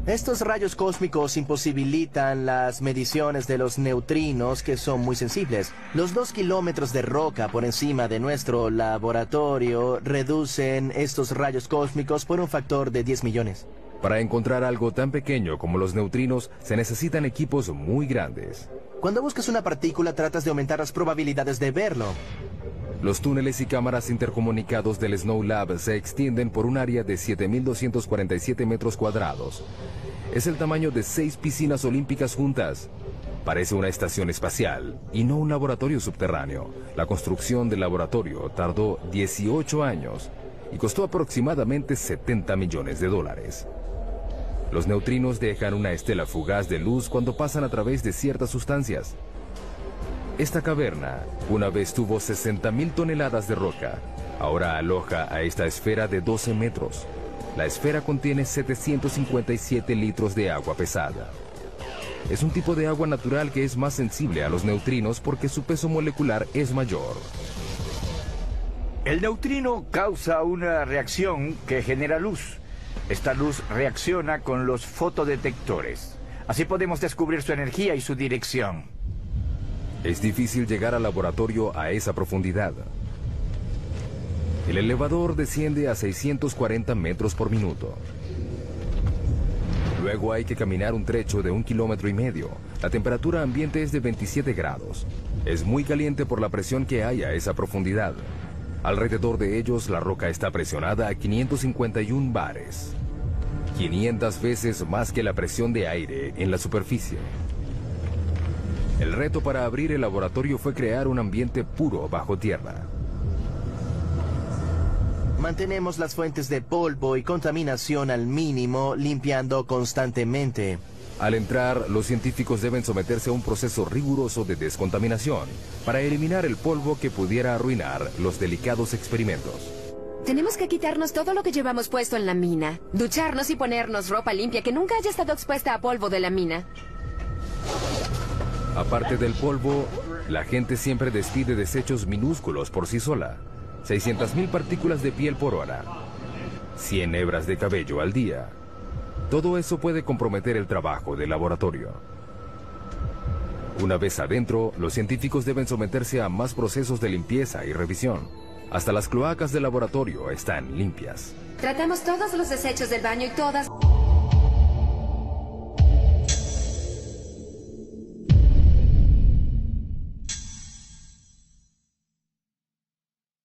Estos rayos cósmicos imposibilitan las mediciones de los neutrinos, que son muy sensibles. Los 2 kilómetros de roca por encima de nuestro laboratorio reducen estos rayos cósmicos por un factor de 10 millones. Para encontrar algo tan pequeño como los neutrinos, se necesitan equipos muy grandes. Cuando buscas una partícula, tratas de aumentar las probabilidades de verlo. Los túneles y cámaras intercomunicados del Snow Lab se extienden por un área de 7.247 metros cuadrados. Es el tamaño de 6 piscinas olímpicas juntas. Parece una estación espacial y no un laboratorio subterráneo. La construcción del laboratorio tardó 18 años y costó aproximadamente $70 millones. Los neutrinos dejan una estela fugaz de luz cuando pasan a través de ciertas sustancias. Esta caverna una vez tuvo 60.000 toneladas de roca. Ahora aloja a esta esfera de 12 metros. La esfera contiene 757 litros de agua pesada. Es un tipo de agua natural que es más sensible a los neutrinos porque su peso molecular es mayor. El neutrino causa una reacción que genera luz. Esta luz reacciona con los fotodetectores. Así podemos descubrir su energía y su dirección. Es difícil llegar al laboratorio a esa profundidad. El elevador desciende a 640 metros por minuto. Luego hay que caminar un trecho de 1,5 kilómetros. La temperatura ambiente es de 27 grados. Es muy caliente por la presión que hay a esa profundidad. Alrededor de ellos la roca está presionada a 551 bares. 500 veces más que la presión de aire en la superficie. El reto para abrir el laboratorio fue crear un ambiente puro bajo tierra. Mantenemos las fuentes de polvo y contaminación al mínimo, limpiando constantemente. Al entrar, los científicos deben someterse a un proceso riguroso de descontaminación para eliminar el polvo que pudiera arruinar los delicados experimentos. Tenemos que quitarnos todo lo que llevamos puesto en la mina, ducharnos y ponernos ropa limpia que nunca haya estado expuesta a polvo de la mina. Aparte del polvo, la gente siempre despide desechos minúsculos por sí sola. 600.000 partículas de piel por hora. 100 hebras de cabello al día. Todo eso puede comprometer el trabajo del laboratorio. Una vez adentro, los científicos deben someterse a más procesos de limpieza y revisión. Hasta las cloacas del laboratorio están limpias. Tratamos todos los desechos del baño y todas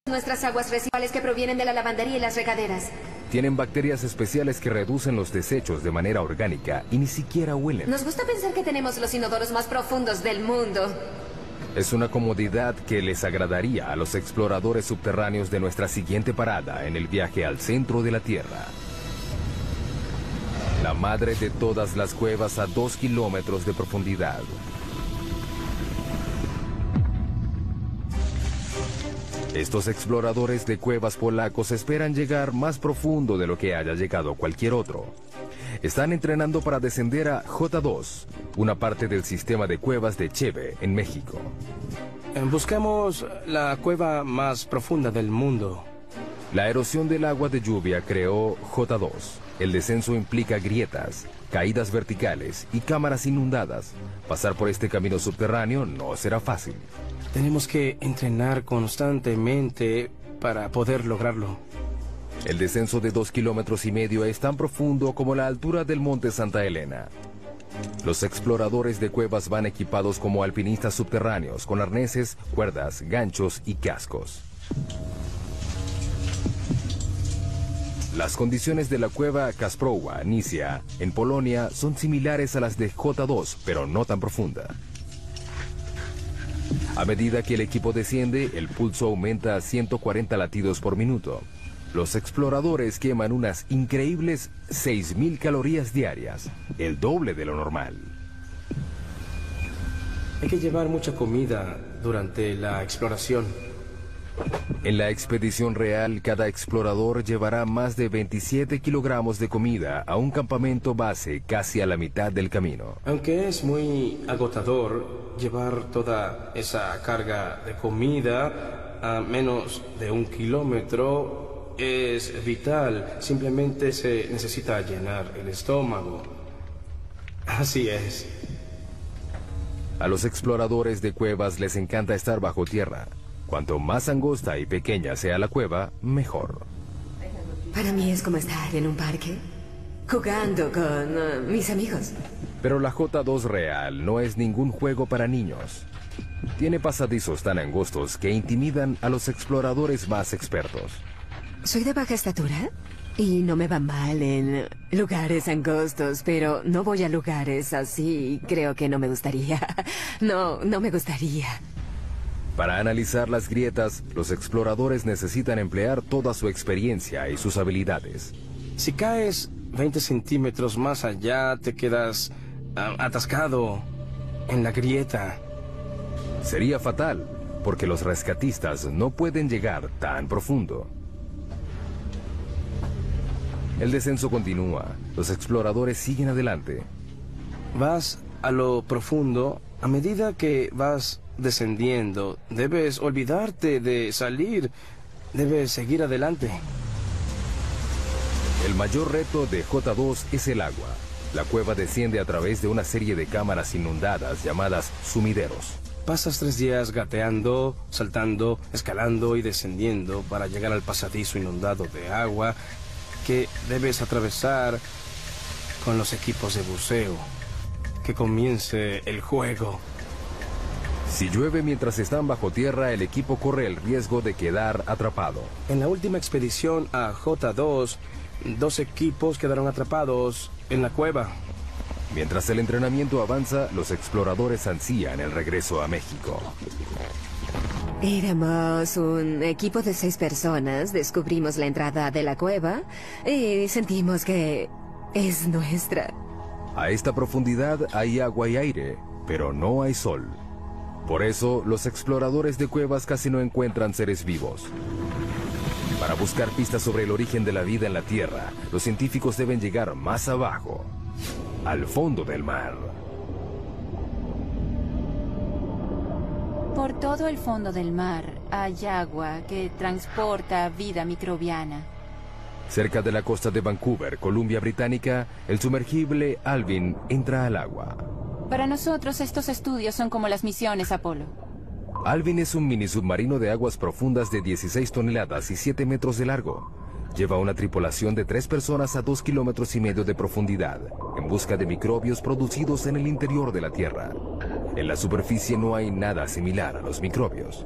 nuestras aguas residuales que provienen de la lavandería y las regaderas. Tienen bacterias especiales que reducen los desechos de manera orgánica y ni siquiera huelen. Nos gusta pensar que tenemos los inodoros más profundos del mundo. Es una comodidad que les agradaría a los exploradores subterráneos de nuestra siguiente parada en el viaje al centro de la Tierra. La madre de todas las cuevas a 2 kilómetros de profundidad. Estos exploradores de cuevas polacos esperan llegar más profundo de lo que haya llegado cualquier otro. Están entrenando para descender a J2, una parte del sistema de cuevas de Cheve, en México. Buscamos la cueva más profunda del mundo. La erosión del agua de lluvia creó J2. El descenso implica grietas, caídas verticales y cámaras inundadas. Pasar por este camino subterráneo no será fácil. Tenemos que entrenar constantemente para poder lograrlo. El descenso de 2,5 kilómetros es tan profundo como la altura del monte Santa Elena. Los exploradores de cuevas van equipados como alpinistas subterráneos, con arneses, cuerdas, ganchos y cascos. Las condiciones de la cueva Kasprowa Nisia, en Polonia, son similares a las de J2, pero no tan profunda. A medida que el equipo desciende, el pulso aumenta a 140 latidos por minuto. Los exploradores queman unas increíbles 6,000 calorías diarias, el doble de lo normal. Hay que llevar mucha comida durante la exploración. En la expedición real, cada explorador llevará más de 27 kilogramos de comida a un campamento base casi a la mitad del camino. Aunque es muy agotador llevar toda esa carga de comida a menos de 1 kilómetro, es vital. Simplemente se necesita llenar el estómago. Así es. A los exploradores de cuevas les encanta estar bajo tierra. Cuanto más angosta y pequeña sea la cueva, mejor. Para mí es como estar en un parque, jugando con mis amigos. Pero la J2 real no es ningún juego para niños. Tiene pasadizos tan angostos que intimidan a los exploradores más expertos. Soy de baja estatura y no me va mal en lugares angostos, pero no voy a lugares así. Creo que no me gustaría. No me gustaría. Para analizar las grietas, los exploradores necesitan emplear toda su experiencia y sus habilidades. Si caes 20 centímetros más allá, te quedas atascado en la grieta. Sería fatal, porque los rescatistas no pueden llegar tan profundo. El descenso continúa. Los exploradores siguen adelante. Vas a lo profundo. A medida que vas descendiendo, debes olvidarte de salir. Debes seguir adelante. El mayor reto de J2 es el agua. La cueva desciende a través de una serie de cámaras inundadas llamadas sumideros. Pasas 3 días gateando, saltando, escalando y descendiendo para llegar al pasadizo inundado de agua que debes atravesar con los equipos de buceo. Que comience el juego. Si llueve mientras están bajo tierra, el equipo corre el riesgo de quedar atrapado. En la última expedición a J2, 2 equipos quedaron atrapados en la cueva. Mientras el entrenamiento avanza, los exploradores ansían el regreso a México. Éramos un equipo de 6 personas, descubrimos la entrada de la cueva y sentimos que es nuestra. A esta profundidad hay agua y aire, pero no hay sol. Por eso, los exploradores de cuevas casi no encuentran seres vivos. Para buscar pistas sobre el origen de la vida en la Tierra, los científicos deben llegar más abajo, al fondo del mar. Por todo el fondo del mar hay agua que transporta vida microbiana. Cerca de la costa de Vancouver, Columbia Británica, el sumergible Alvin entra al agua. Para nosotros estos estudios son como las misiones Apolo. Alvin es un mini submarino de aguas profundas de 16 toneladas y 7 metros de largo. Lleva una tripulación de 3 personas a 2,5 kilómetros de profundidad, en busca de microbios producidos en el interior de la Tierra. En la superficie no hay nada similar a los microbios.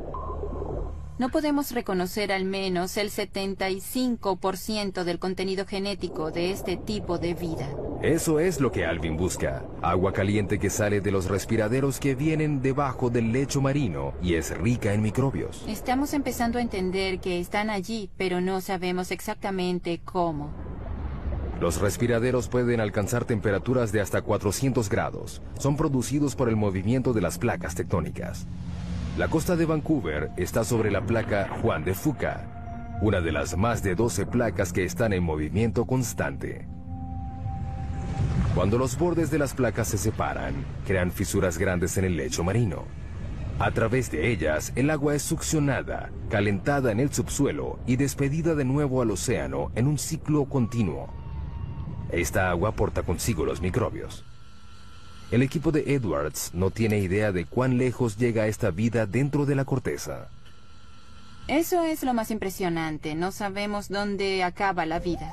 No podemos reconocer al menos el 75% del contenido genético de este tipo de vida. Eso es lo que Alvin busca. Agua caliente que sale de los respiraderos que vienen debajo del lecho marino y es rica en microbios. Estamos empezando a entender que están allí, pero no sabemos exactamente cómo. Los respiraderos pueden alcanzar temperaturas de hasta 400 grados. Son producidos por el movimiento de las placas tectónicas. La costa de Vancouver está sobre la placa Juan de Fuca, una de las más de 12 placas que están en movimiento constante. Cuando los bordes de las placas se separan, crean fisuras grandes en el lecho marino. A través de ellas, el agua es succionada, calentada en el subsuelo y despedida de nuevo al océano en un ciclo continuo. Esta agua porta consigo los microbios. El equipo de Edwards no tiene idea de cuán lejos llega esta vida dentro de la corteza. Eso es lo más impresionante. No sabemos dónde acaba la vida.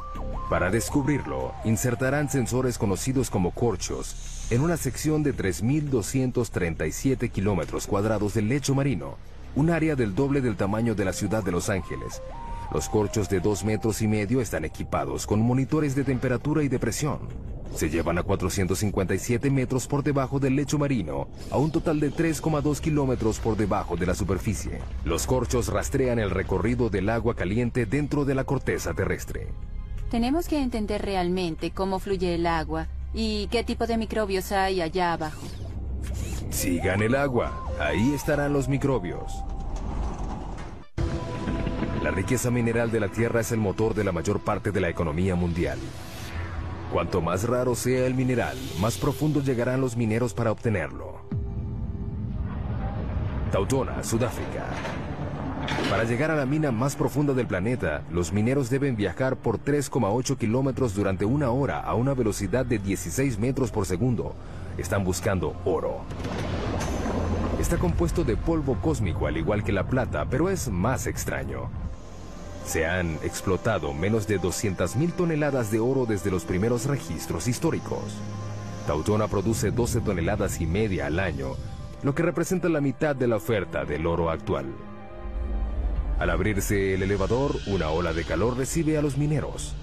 Para descubrirlo, insertarán sensores conocidos como corchos en una sección de 3.237 kilómetros cuadrados del lecho marino, un área del doble del tamaño de la ciudad de Los Ángeles. Los corchos de 2,5 metros están equipados con monitores de temperatura y de presión. Se llevan a 457 metros por debajo del lecho marino, a un total de 3,2 kilómetros por debajo de la superficie. Los corchos rastrean el recorrido del agua caliente dentro de la corteza terrestre. Tenemos que entender realmente cómo fluye el agua y qué tipo de microbios hay allá abajo. Sigan el agua, ahí estarán los microbios. La riqueza mineral de la Tierra es el motor de la mayor parte de la economía mundial. Cuanto más raro sea el mineral, más profundo llegarán los mineros para obtenerlo. Tautona, Sudáfrica. Para llegar a la mina más profunda del planeta, los mineros deben viajar por 3,8 kilómetros durante 1 hora a una velocidad de 16 metros por segundo. Están buscando oro. Está compuesto de polvo cósmico al igual que la plata, pero es más extraño. Se han explotado menos de 200,000 toneladas de oro desde los primeros registros históricos. Tautona produce 12,5 toneladas al año, lo que representa la mitad de la oferta del oro actual. Al abrirse el elevador, una ola de calor recibe a los mineros.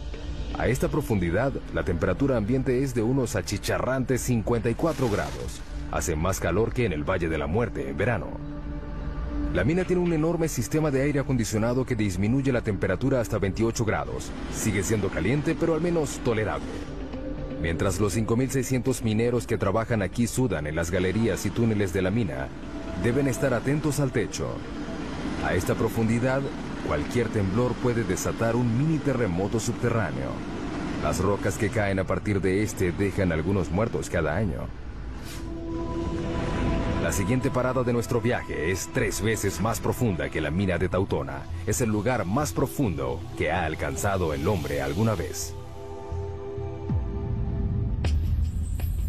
A esta profundidad, la temperatura ambiente es de unos achicharrantes 54 grados. Hace más calor que en el Valle de la Muerte en verano. La mina tiene un enorme sistema de aire acondicionado que disminuye la temperatura hasta 28 grados. Sigue siendo caliente, pero al menos tolerable. Mientras los 5.600 mineros que trabajan aquí sudan en las galerías y túneles de la mina, deben estar atentos al techo. A esta profundidad, cualquier temblor puede desatar un mini terremoto subterráneo. Las rocas que caen a partir de este dejan algunos muertos cada año. La siguiente parada de nuestro viaje es 3 veces más profunda que la mina de Tautona. Es el lugar más profundo que ha alcanzado el hombre alguna vez.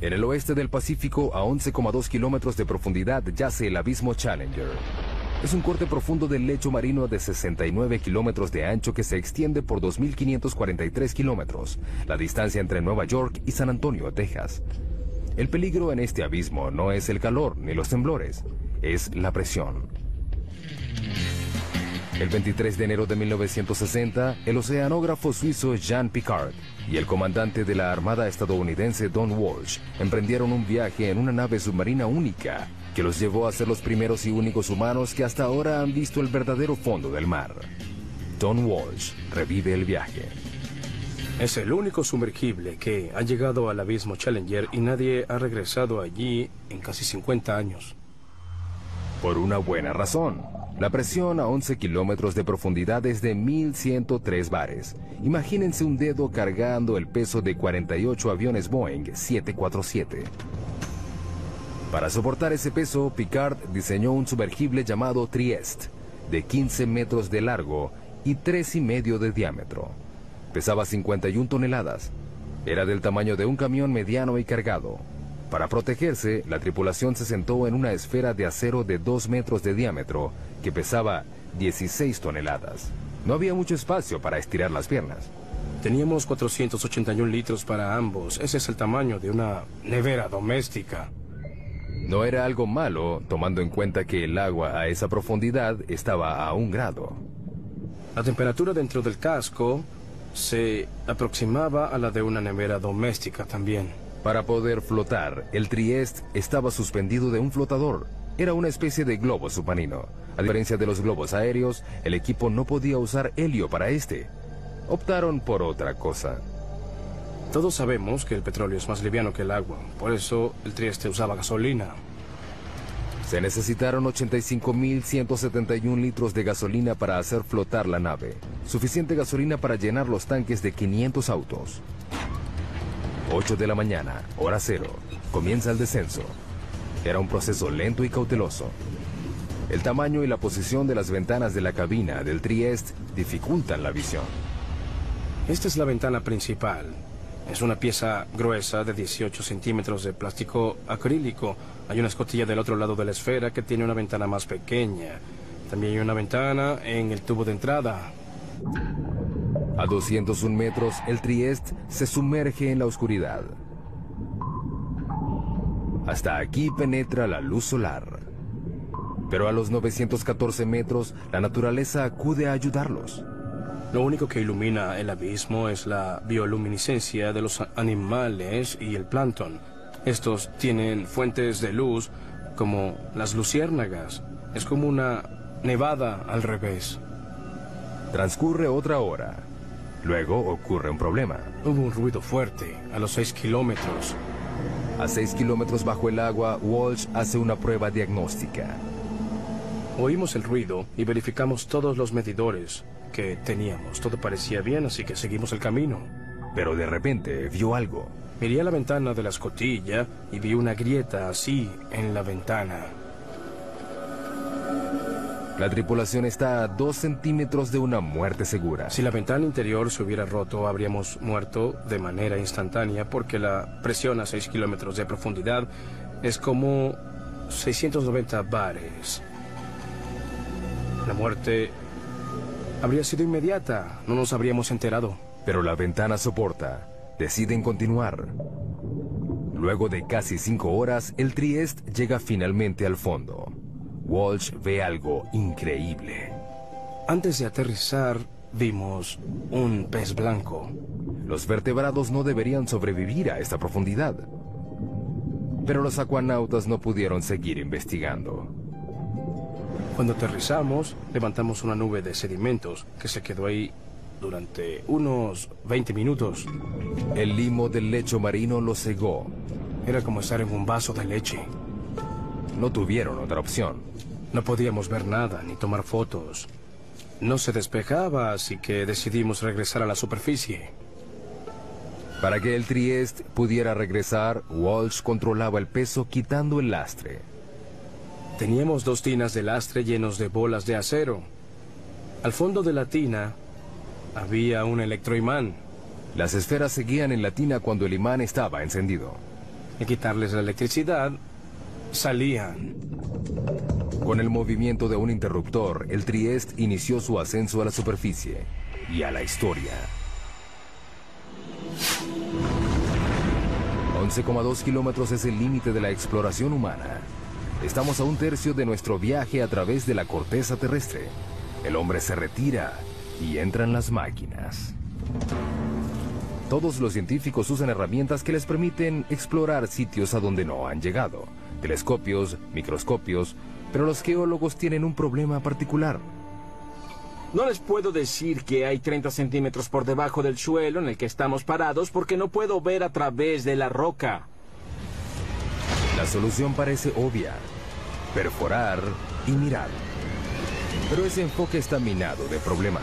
En el oeste del Pacífico, a 11,2 kilómetros de profundidad, yace el abismo Challenger. Es un corte profundo del lecho marino de 69 kilómetros de ancho que se extiende por 2.543 kilómetros, la distancia entre Nueva York y San Antonio, Texas. El peligro en este abismo no es el calor ni los temblores, es la presión. El 23 de enero de 1960, el oceanógrafo suizo Jean Piccard y el comandante de la Armada estadounidense Don Walsh emprendieron un viaje en una nave submarina única que los llevó a ser los primeros y únicos humanos que hasta ahora han visto el verdadero fondo del mar. Don Walsh revive el viaje. Es el único sumergible que ha llegado al abismo Challenger y nadie ha regresado allí en casi 50 años. Por una buena razón. La presión a 11 kilómetros de profundidad es de 1.103 bares. Imagínense un dedo cargando el peso de 48 aviones Boeing 747. Para soportar ese peso, Piccard diseñó un sumergible llamado Trieste, de 15 metros de largo y 3,5 de diámetro. Pesaba 51 toneladas. Era del tamaño de un camión mediano y cargado. Para protegerse, la tripulación se sentó en una esfera de acero de 2 metros de diámetro que pesaba 16 toneladas. No había mucho espacio para estirar las piernas. Teníamos 481 litros para ambos. Ese es el tamaño de una nevera doméstica. No era algo malo, tomando en cuenta que el agua a esa profundidad estaba a 1 grado. La temperatura dentro del casco se aproximaba a la de una nevera doméstica también. Para poder flotar, el Trieste estaba suspendido de un flotador. Era una especie de globo submarino. A diferencia de los globos aéreos, el equipo no podía usar helio para este. Optaron por otra cosa. Todos sabemos que el petróleo es más liviano que el agua. Por eso el Trieste usaba gasolina. Se necesitaron 85.171 litros de gasolina para hacer flotar la nave. Suficiente gasolina para llenar los tanques de 500 autos. 8 de la mañana, hora cero. Comienza el descenso. Era un proceso lento y cauteloso. El tamaño y la posición de las ventanas de la cabina del Trieste dificultan la visión. Esta es la ventana principal. Es una pieza gruesa de 18 centímetros de plástico acrílico. Hay una escotilla del otro lado de la esfera que tiene una ventana más pequeña. También hay una ventana en el tubo de entrada. A 201 metros, el Trieste se sumerge en la oscuridad. Hasta aquí penetra la luz solar. Pero a los 914 metros, la naturaleza acude a ayudarlos. Lo único que ilumina el abismo es la bioluminiscencia de los animales y el plancton. Estos tienen fuentes de luz como las luciérnagas. Es como una nevada al revés. Transcurre otra hora. Luego ocurre un problema. Hubo un ruido fuerte a los 6 kilómetros. A 6 kilómetros bajo el agua, Walsh hace una prueba diagnóstica. Oímos el ruido y verificamos todos los medidores que teníamos. Todo parecía bien, así que seguimos el camino. Pero de repente vio algo. Miré a la ventana de la escotilla y vi una grieta así en la ventana. La tripulación está a 2 centímetros de una muerte segura. Si la ventana interior se hubiera roto, habríamos muerto de manera instantánea porque la presión a 6 kilómetros de profundidad es como 690 bares. La muerte habría sido inmediata, no nos habríamos enterado. Pero la ventana soporta. Deciden continuar. Luego de casi 5 horas, el Trieste llega finalmente al fondo. Walsh ve algo increíble. Antes de aterrizar, vimos un pez blanco. Los vertebrados no deberían sobrevivir a esta profundidad. Pero los acuanautas no pudieron seguir investigando. Cuando aterrizamos, levantamos una nube de sedimentos que se quedó ahí durante unos 20 minutos. El limo del lecho marino lo cegó. Era como estar en un vaso de leche. No tuvieron otra opción. No podíamos ver nada ni tomar fotos. No se despejaba, así que decidimos regresar a la superficie. Para que el Trieste pudiera regresar, Walsh controlaba el peso quitando el lastre. Teníamos 2 tinas de lastre llenos de bolas de acero. Al fondo de la tina había un electroimán. Las esferas seguían en la tina cuando el imán estaba encendido. Al quitarles la electricidad, salían. Con el movimiento de un interruptor, el Trieste inició su ascenso a la superficie y a la historia. 11,2 kilómetros es el límite de la exploración humana. Estamos a 1/3 de nuestro viaje a través de la corteza terrestre. El hombre se retira y entran las máquinas. Todos los científicos usan herramientas que les permiten explorar sitios a donde no han llegado. Telescopios, microscopios, pero los geólogos tienen un problema particular. No les puedo decir que hay 30 centímetros por debajo del suelo en el que estamos parados porque no puedo ver a través de la roca. La solución parece obvia: perforar y mirar. Pero ese enfoque está minado de problemas.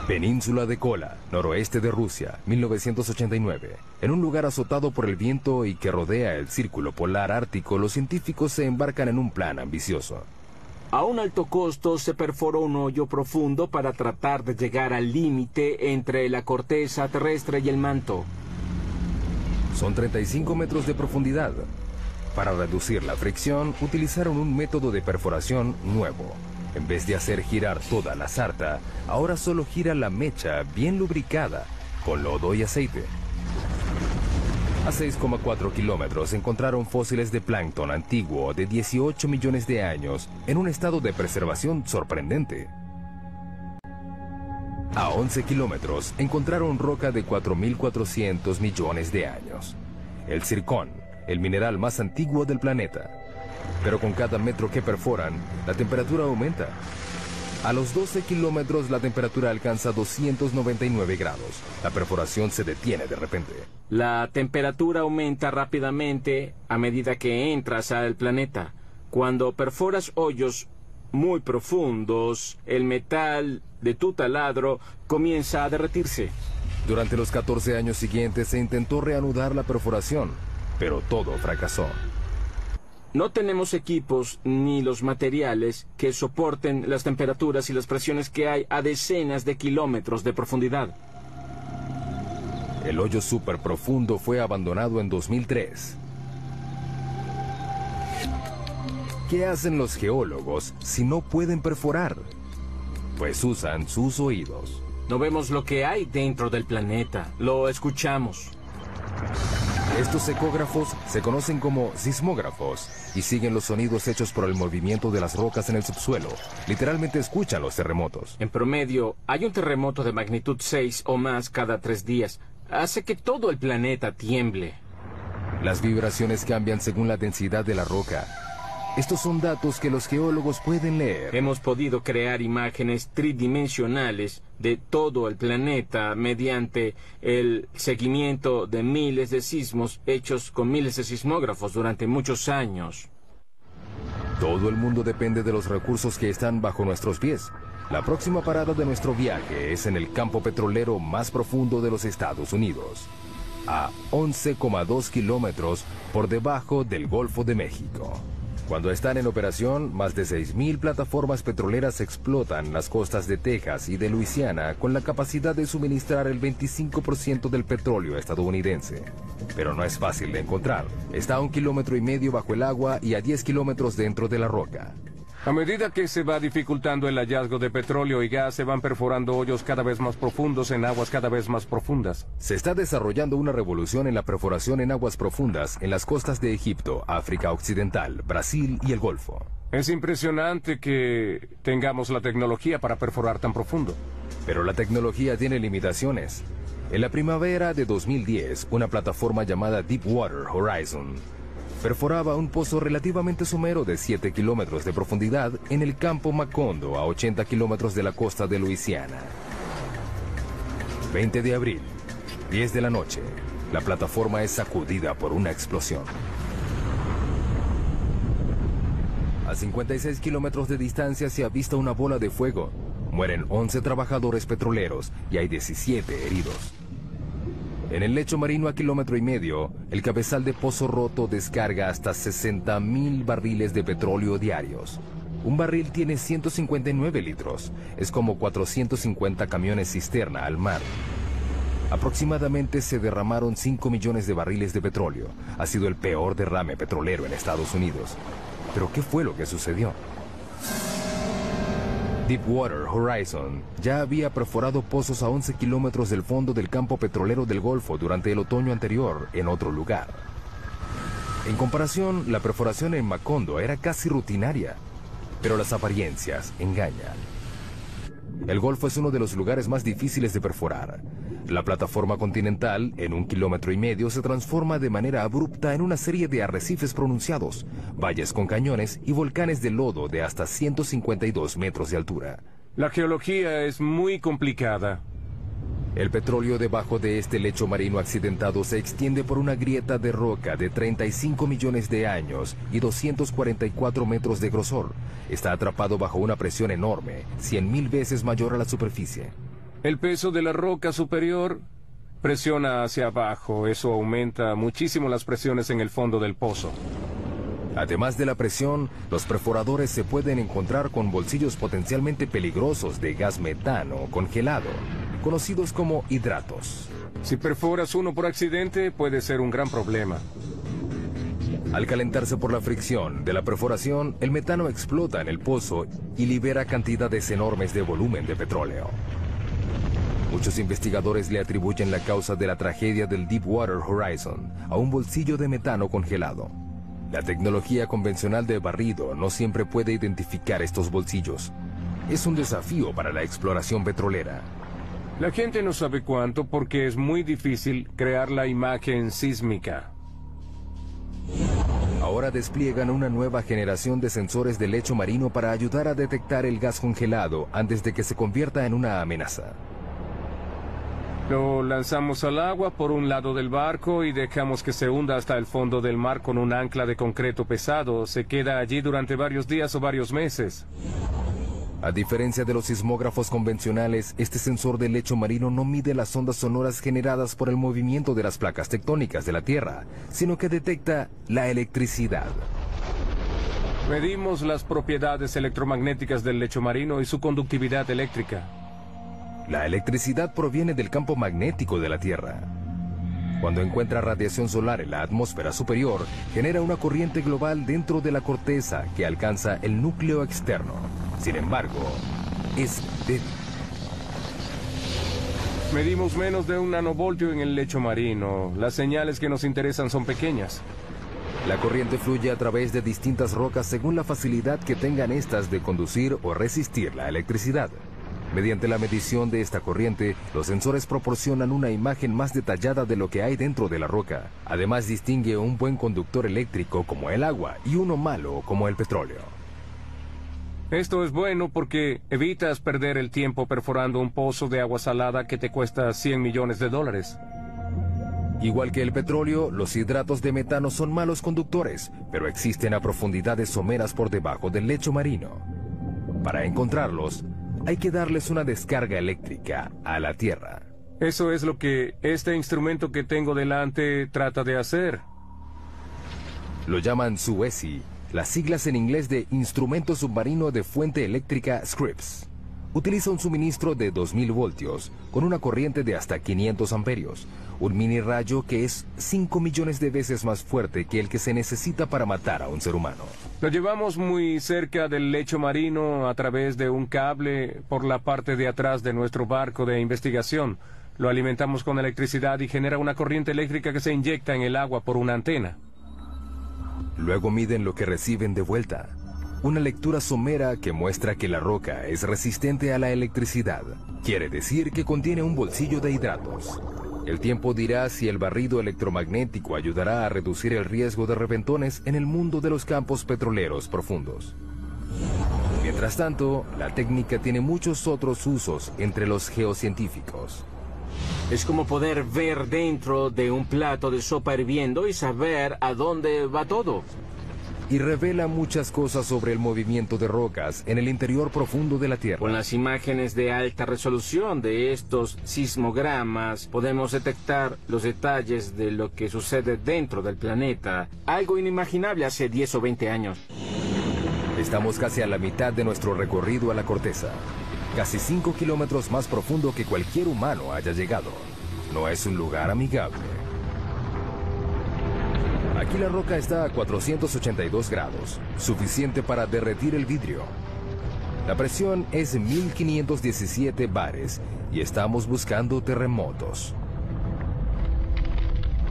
Península de Kola, noroeste de Rusia, 1989. En un lugar azotado por el viento y que rodea el círculo polar ártico, los científicos se embarcan en un plan ambicioso. A un alto costo se perforó un hoyo profundo para tratar de llegar al límite entre la corteza terrestre y el manto. Son 35 metros de profundidad. Para reducir la fricción, utilizaron un método de perforación nuevo. En vez de hacer girar toda la sarta, ahora solo gira la mecha bien lubricada, con lodo y aceite. A 6,4 kilómetros encontraron fósiles de plancton antiguo de 18 millones de años en un estado de preservación sorprendente. A 11 kilómetros encontraron roca de 4.400 millones de años. El zircón, el mineral más antiguo del planeta. Pero con cada metro que perforan, la temperatura aumenta. A los 12 kilómetros la temperatura alcanza 299 grados. La perforación se detiene de repente. La temperatura aumenta rápidamente a medida que entras al planeta. Cuando perforas hoyos muy profundos, el metal de tu taladro comienza a derretirse. Durante los 14 años siguientes se intentó reanudar la perforación, pero todo fracasó. No tenemos equipos ni los materiales que soporten las temperaturas y las presiones que hay a decenas de kilómetros de profundidad. El hoyo súper profundo fue abandonado en 2003. ¿Qué hacen los geólogos si no pueden perforar? Pues usan sus oídos. No vemos lo que hay dentro del planeta, lo escuchamos. Estos ecógrafos se conocen como sismógrafos y siguen los sonidos hechos por el movimiento de las rocas en el subsuelo. Literalmente escuchan los terremotos. En promedio, hay un terremoto de magnitud 6 o más cada 3 días. Hace que todo el planeta tiemble. Las vibraciones cambian según la densidad de la roca. Estos son datos que los geólogos pueden leer. Hemos podido crear imágenes tridimensionales de todo el planeta mediante el seguimiento de miles de sismos hechos con miles de sismógrafos durante muchos años. Todo el mundo depende de los recursos que están bajo nuestros pies. La próxima parada de nuestro viaje es en el campo petrolero más profundo de los Estados Unidos, a 11,2 kilómetros por debajo del Golfo de México. Cuando están en operación, más de 6.000 plataformas petroleras explotan las costas de Texas y de Luisiana con la capacidad de suministrar el 25% del petróleo estadounidense. Pero no es fácil de encontrar. Está a 1,5 kilómetros bajo el agua y a 10 kilómetros dentro de la roca. A medida que se va dificultando el hallazgo de petróleo y gas, se van perforando hoyos cada vez más profundos en aguas cada vez más profundas. Se está desarrollando una revolución en la perforación en aguas profundas en las costas de Egipto, África Occidental, Brasil y el Golfo. Es impresionante que tengamos la tecnología para perforar tan profundo. Pero la tecnología tiene limitaciones. En la primavera de 2010, una plataforma llamada Deepwater Horizon perforaba un pozo relativamente somero de 7 kilómetros de profundidad en el campo Macondo, a 80 kilómetros de la costa de Luisiana. 20 de abril, 10 de la noche, la plataforma es sacudida por una explosión. A 56 kilómetros de distancia se avista una bola de fuego. Mueren 11 trabajadores petroleros y hay 17 heridos. En el lecho marino a 1,5 kilómetros, el cabezal de pozo roto descarga hasta 60.000 barriles de petróleo diarios. Un barril tiene 159 litros. Es como 450 camiones cisterna al mar. Aproximadamente se derramaron 5 millones de barriles de petróleo. Ha sido el peor derrame petrolero en Estados Unidos. ¿Pero qué fue lo que sucedió? Deepwater Horizon ya había perforado pozos a 11 kilómetros del fondo del campo petrolero del Golfo durante el otoño anterior, en otro lugar. En comparación, la perforación en Macondo era casi rutinaria, pero las apariencias engañan. El Golfo es uno de los lugares más difíciles de perforar. La plataforma continental, en 1,5 kilómetros, se transforma de manera abrupta en una serie de arrecifes pronunciados, valles con cañones y volcanes de lodo de hasta 152 metros de altura. La geología es muy complicada. El petróleo debajo de este lecho marino accidentado se extiende por una grieta de roca de 35 millones de años y 244 metros de grosor. Está atrapado bajo una presión enorme, 100.000 veces mayor a la superficie. El peso de la roca superior presiona hacia abajo. Eso aumenta muchísimo las presiones en el fondo del pozo. Además de la presión, los perforadores se pueden encontrar con bolsillos potencialmente peligrosos de gas metano congelado, conocidos como hidratos. Si perforas uno por accidente, puede ser un gran problema. Al calentarse por la fricción de la perforación, el metano explota en el pozo y libera cantidades enormes de volumen de petróleo. Muchos investigadores le atribuyen la causa de la tragedia del Deepwater Horizon a un bolsillo de metano congelado. La tecnología convencional de barrido no siempre puede identificar estos bolsillos. Es un desafío para la exploración petrolera. La gente no sabe cuánto porque es muy difícil crear la imagen sísmica. Ahora despliegan una nueva generación de sensores de lecho marino para ayudar a detectar el gas congelado antes de que se convierta en una amenaza. Lo lanzamos al agua por un lado del barco y dejamos que se hunda hasta el fondo del mar con un ancla de concreto pesado. Se queda allí durante varios días o varios meses. A diferencia de los sismógrafos convencionales, este sensor de lecho marino no mide las ondas sonoras generadas por el movimiento de las placas tectónicas de la Tierra, sino que detecta la electricidad. Medimos las propiedades electromagnéticas del lecho marino y su conductividad eléctrica. La electricidad proviene del campo magnético de la Tierra. Cuando encuentra radiación solar en la atmósfera superior, genera una corriente global dentro de la corteza que alcanza el núcleo externo. Sin embargo, es débil. Medimos menos de 1 nanovoltio en el lecho marino. Las señales que nos interesan son pequeñas. La corriente fluye a través de distintas rocas según la facilidad que tengan estas de conducir o resistir la electricidad. Mediante la medición de esta corriente, los sensores proporcionan una imagen más detallada de lo que hay dentro de la roca. Además, distingue un buen conductor eléctrico como el agua y uno malo como el petróleo. Esto es bueno porque evitas perder el tiempo perforando un pozo de agua salada que te cuesta $100 millones. Igual que el petróleo, los hidratos de metano son malos conductores, pero existen a profundidades someras por debajo del lecho marino. Para encontrarlos, hay que darles una descarga eléctrica a la Tierra. Eso es lo que este instrumento que tengo delante trata de hacer. Lo llaman SUESI, las siglas en inglés de Instrumento Submarino de Fuente Eléctrica Scripps. Utiliza un suministro de 2000 voltios con una corriente de hasta 500 amperios, un mini rayo que es 5 millones de veces más fuerte que el que se necesita para matar a un ser humano. Lo llevamos muy cerca del lecho marino a través de un cable por la parte de atrás de nuestro barco de investigación. Lo alimentamos con electricidad y genera una corriente eléctrica que se inyecta en el agua por una antena. Luego miden lo que reciben de vuelta. Una lectura somera que muestra que la roca es resistente a la electricidad. Quiere decir que contiene un bolsillo de hidratos. El tiempo dirá si el barrido electromagnético ayudará a reducir el riesgo de reventones en el mundo de los campos petroleros profundos. Mientras tanto, la técnica tiene muchos otros usos entre los geocientíficos. Es como poder ver dentro de un plato de sopa hirviendo y saber a dónde va todo. Y revela muchas cosas sobre el movimiento de rocas en el interior profundo de la Tierra. Con las imágenes de alta resolución de estos sismogramas, podemos detectar los detalles de lo que sucede dentro del planeta, algo inimaginable hace 10 o 20 años. Estamos casi a la mitad de nuestro recorrido a la corteza, casi 5 kilómetros más profundo que cualquier humano haya llegado. No es un lugar amigable. Aquí la roca está a 482 grados, suficiente para derretir el vidrio. La presión es 1517 bares y estamos buscando terremotos.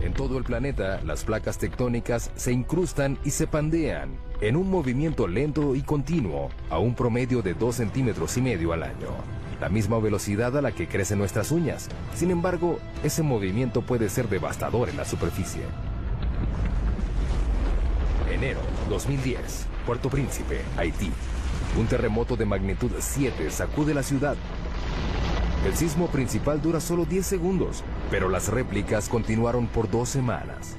En todo el planeta, las placas tectónicas se incrustan y se pandean en un movimiento lento y continuo a un promedio de 2,5 centímetros al año. La misma velocidad a la que crecen nuestras uñas. Sin embargo, ese movimiento puede ser devastador en la superficie. Enero 2010, Puerto Príncipe, Haití. Un terremoto de magnitud 7 sacude la ciudad. El sismo principal dura solo 10 segundos, pero las réplicas continuaron por 2 semanas.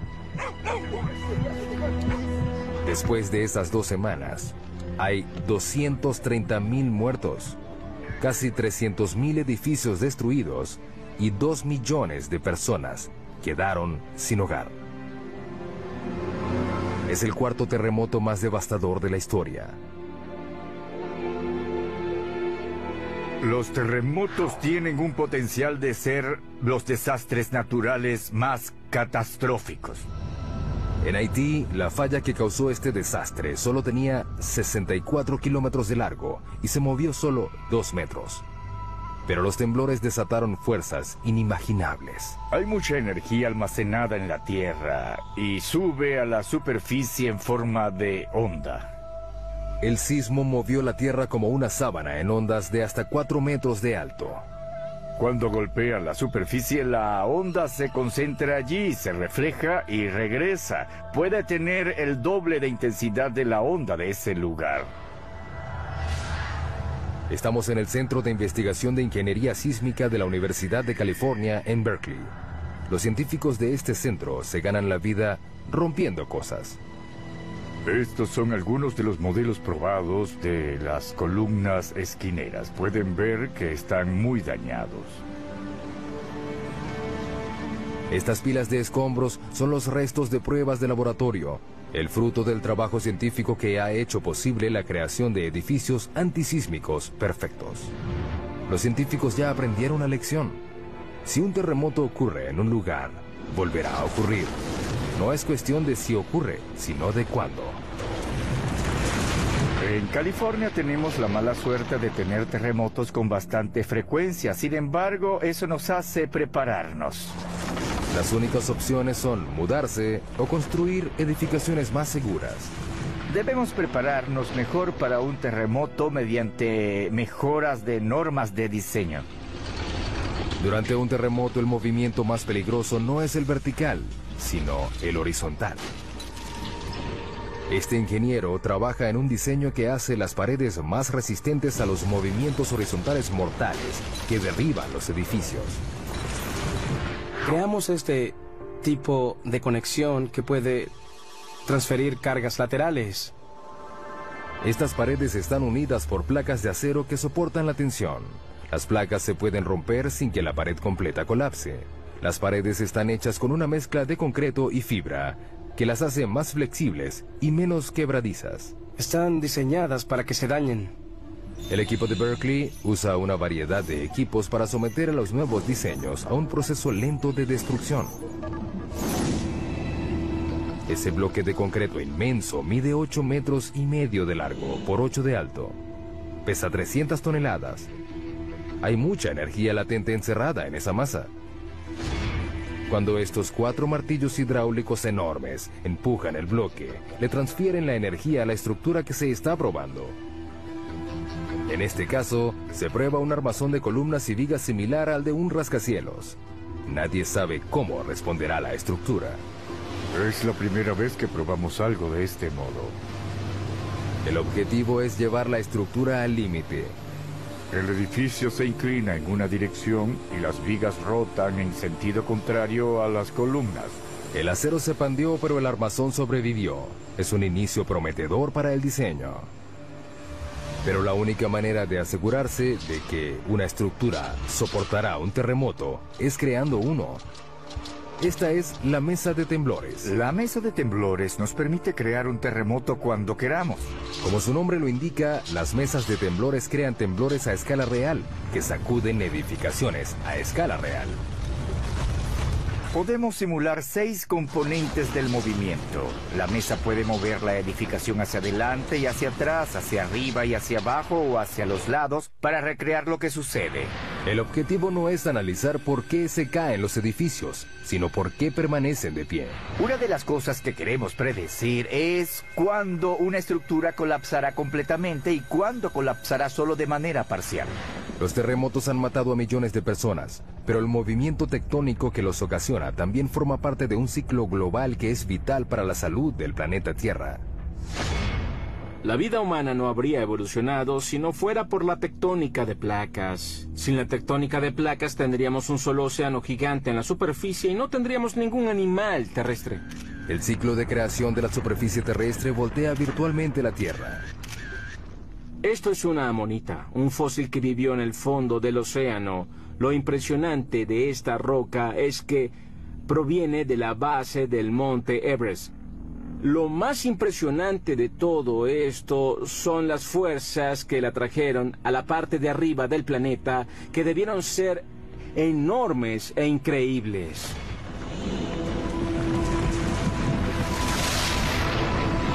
Después de esas 2 semanas, hay 230,000 muertos, casi 300,000 edificios destruidos y 2 millones de personas quedaron sin hogar. Es el cuarto terremoto más devastador de la historia. Los terremotos tienen un potencial de ser los desastres naturales más catastróficos. En Haití, la falla que causó este desastre solo tenía 64 kilómetros de largo y se movió solo 2 metros. Pero los temblores desataron fuerzas inimaginables. Hay mucha energía almacenada en la Tierra y sube a la superficie en forma de onda. El sismo movió la Tierra como una sábana en ondas de hasta 4 metros de alto. Cuando golpea la superficie, la onda se concentra allí, se refleja y regresa. Puede tener el doble de intensidad de la onda de ese lugar. Estamos en el Centro de Investigación de Ingeniería Sísmica de la Universidad de California en Berkeley. Los científicos de este centro se ganan la vida rompiendo cosas. Estos son algunos de los modelos probados de las columnas esquineras. Pueden ver que están muy dañados. Estas pilas de escombros son los restos de pruebas de laboratorio, el fruto del trabajo científico que ha hecho posible la creación de edificios antisísmicos perfectos. Los científicos ya aprendieron la lección. Si un terremoto ocurre en un lugar, volverá a ocurrir. No es cuestión de si ocurre, sino de cuándo. En California tenemos la mala suerte de tener terremotos con bastante frecuencia. Sin embargo, eso nos hace prepararnos. Las únicas opciones son mudarse o construir edificaciones más seguras. Debemos prepararnos mejor para un terremoto mediante mejoras de normas de diseño. Durante un terremoto el movimiento más peligroso no es el vertical, sino el horizontal. Este ingeniero trabaja en un diseño que hace las paredes más resistentes a los movimientos horizontales mortales que derriban los edificios. Creamos este tipo de conexión que puede transferir cargas laterales. Estas paredes están unidas por placas de acero que soportan la tensión. Las placas se pueden romper sin que la pared completa colapse. Las paredes están hechas con una mezcla de concreto y fibra que las hace más flexibles y menos quebradizas. Están diseñadas para que se dañen. El equipo de Berkeley usa una variedad de equipos para someter a los nuevos diseños a un proceso lento de destrucción. Ese bloque de concreto inmenso mide 8 metros y medio de largo por 8 de alto. Pesa 300 toneladas. Hay mucha energía latente encerrada en esa masa. Cuando estos 4 martillos hidráulicos enormes empujan el bloque, le transfieren la energía a la estructura que se está probando. En este caso, se prueba un armazón de columnas y vigas similar al de un rascacielos. Nadie sabe cómo responderá la estructura. Es la primera vez que probamos algo de este modo. El objetivo es llevar la estructura al límite. El edificio se inclina en una dirección y las vigas rotan en sentido contrario a las columnas. El acero se pandeó, pero el armazón sobrevivió. Es un inicio prometedor para el diseño. Pero la única manera de asegurarse de que una estructura soportará un terremoto es creando uno. Esta es la mesa de temblores. La mesa de temblores nos permite crear un terremoto cuando queramos. Como su nombre lo indica, las mesas de temblores crean temblores a escala real, que sacuden edificaciones a escala real. Podemos simular 6 componentes del movimiento. La mesa puede mover la edificación hacia adelante y hacia atrás, hacia arriba y hacia abajo o hacia los lados para recrear lo que sucede. El objetivo no es analizar por qué se caen los edificios, sino por qué permanecen de pie. Una de las cosas que queremos predecir es cuándo una estructura colapsará completamente y cuándo colapsará solo de manera parcial. Los terremotos han matado a millones de personas, pero el movimiento tectónico que los ocasiona también forma parte de un ciclo global que es vital para la salud del planeta Tierra. La vida humana no habría evolucionado si no fuera por la tectónica de placas. Sin la tectónica de placas tendríamos un solo océano gigante en la superficie y no tendríamos ningún animal terrestre. El ciclo de creación de la superficie terrestre voltea virtualmente la Tierra. Esto es una amonita, un fósil que vivió en el fondo del océano. Lo impresionante de esta roca es que proviene de la base del monte Everest. Lo más impresionante de todo esto son las fuerzas que la trajeron a la parte de arriba del planeta, que debieron ser enormes e increíbles.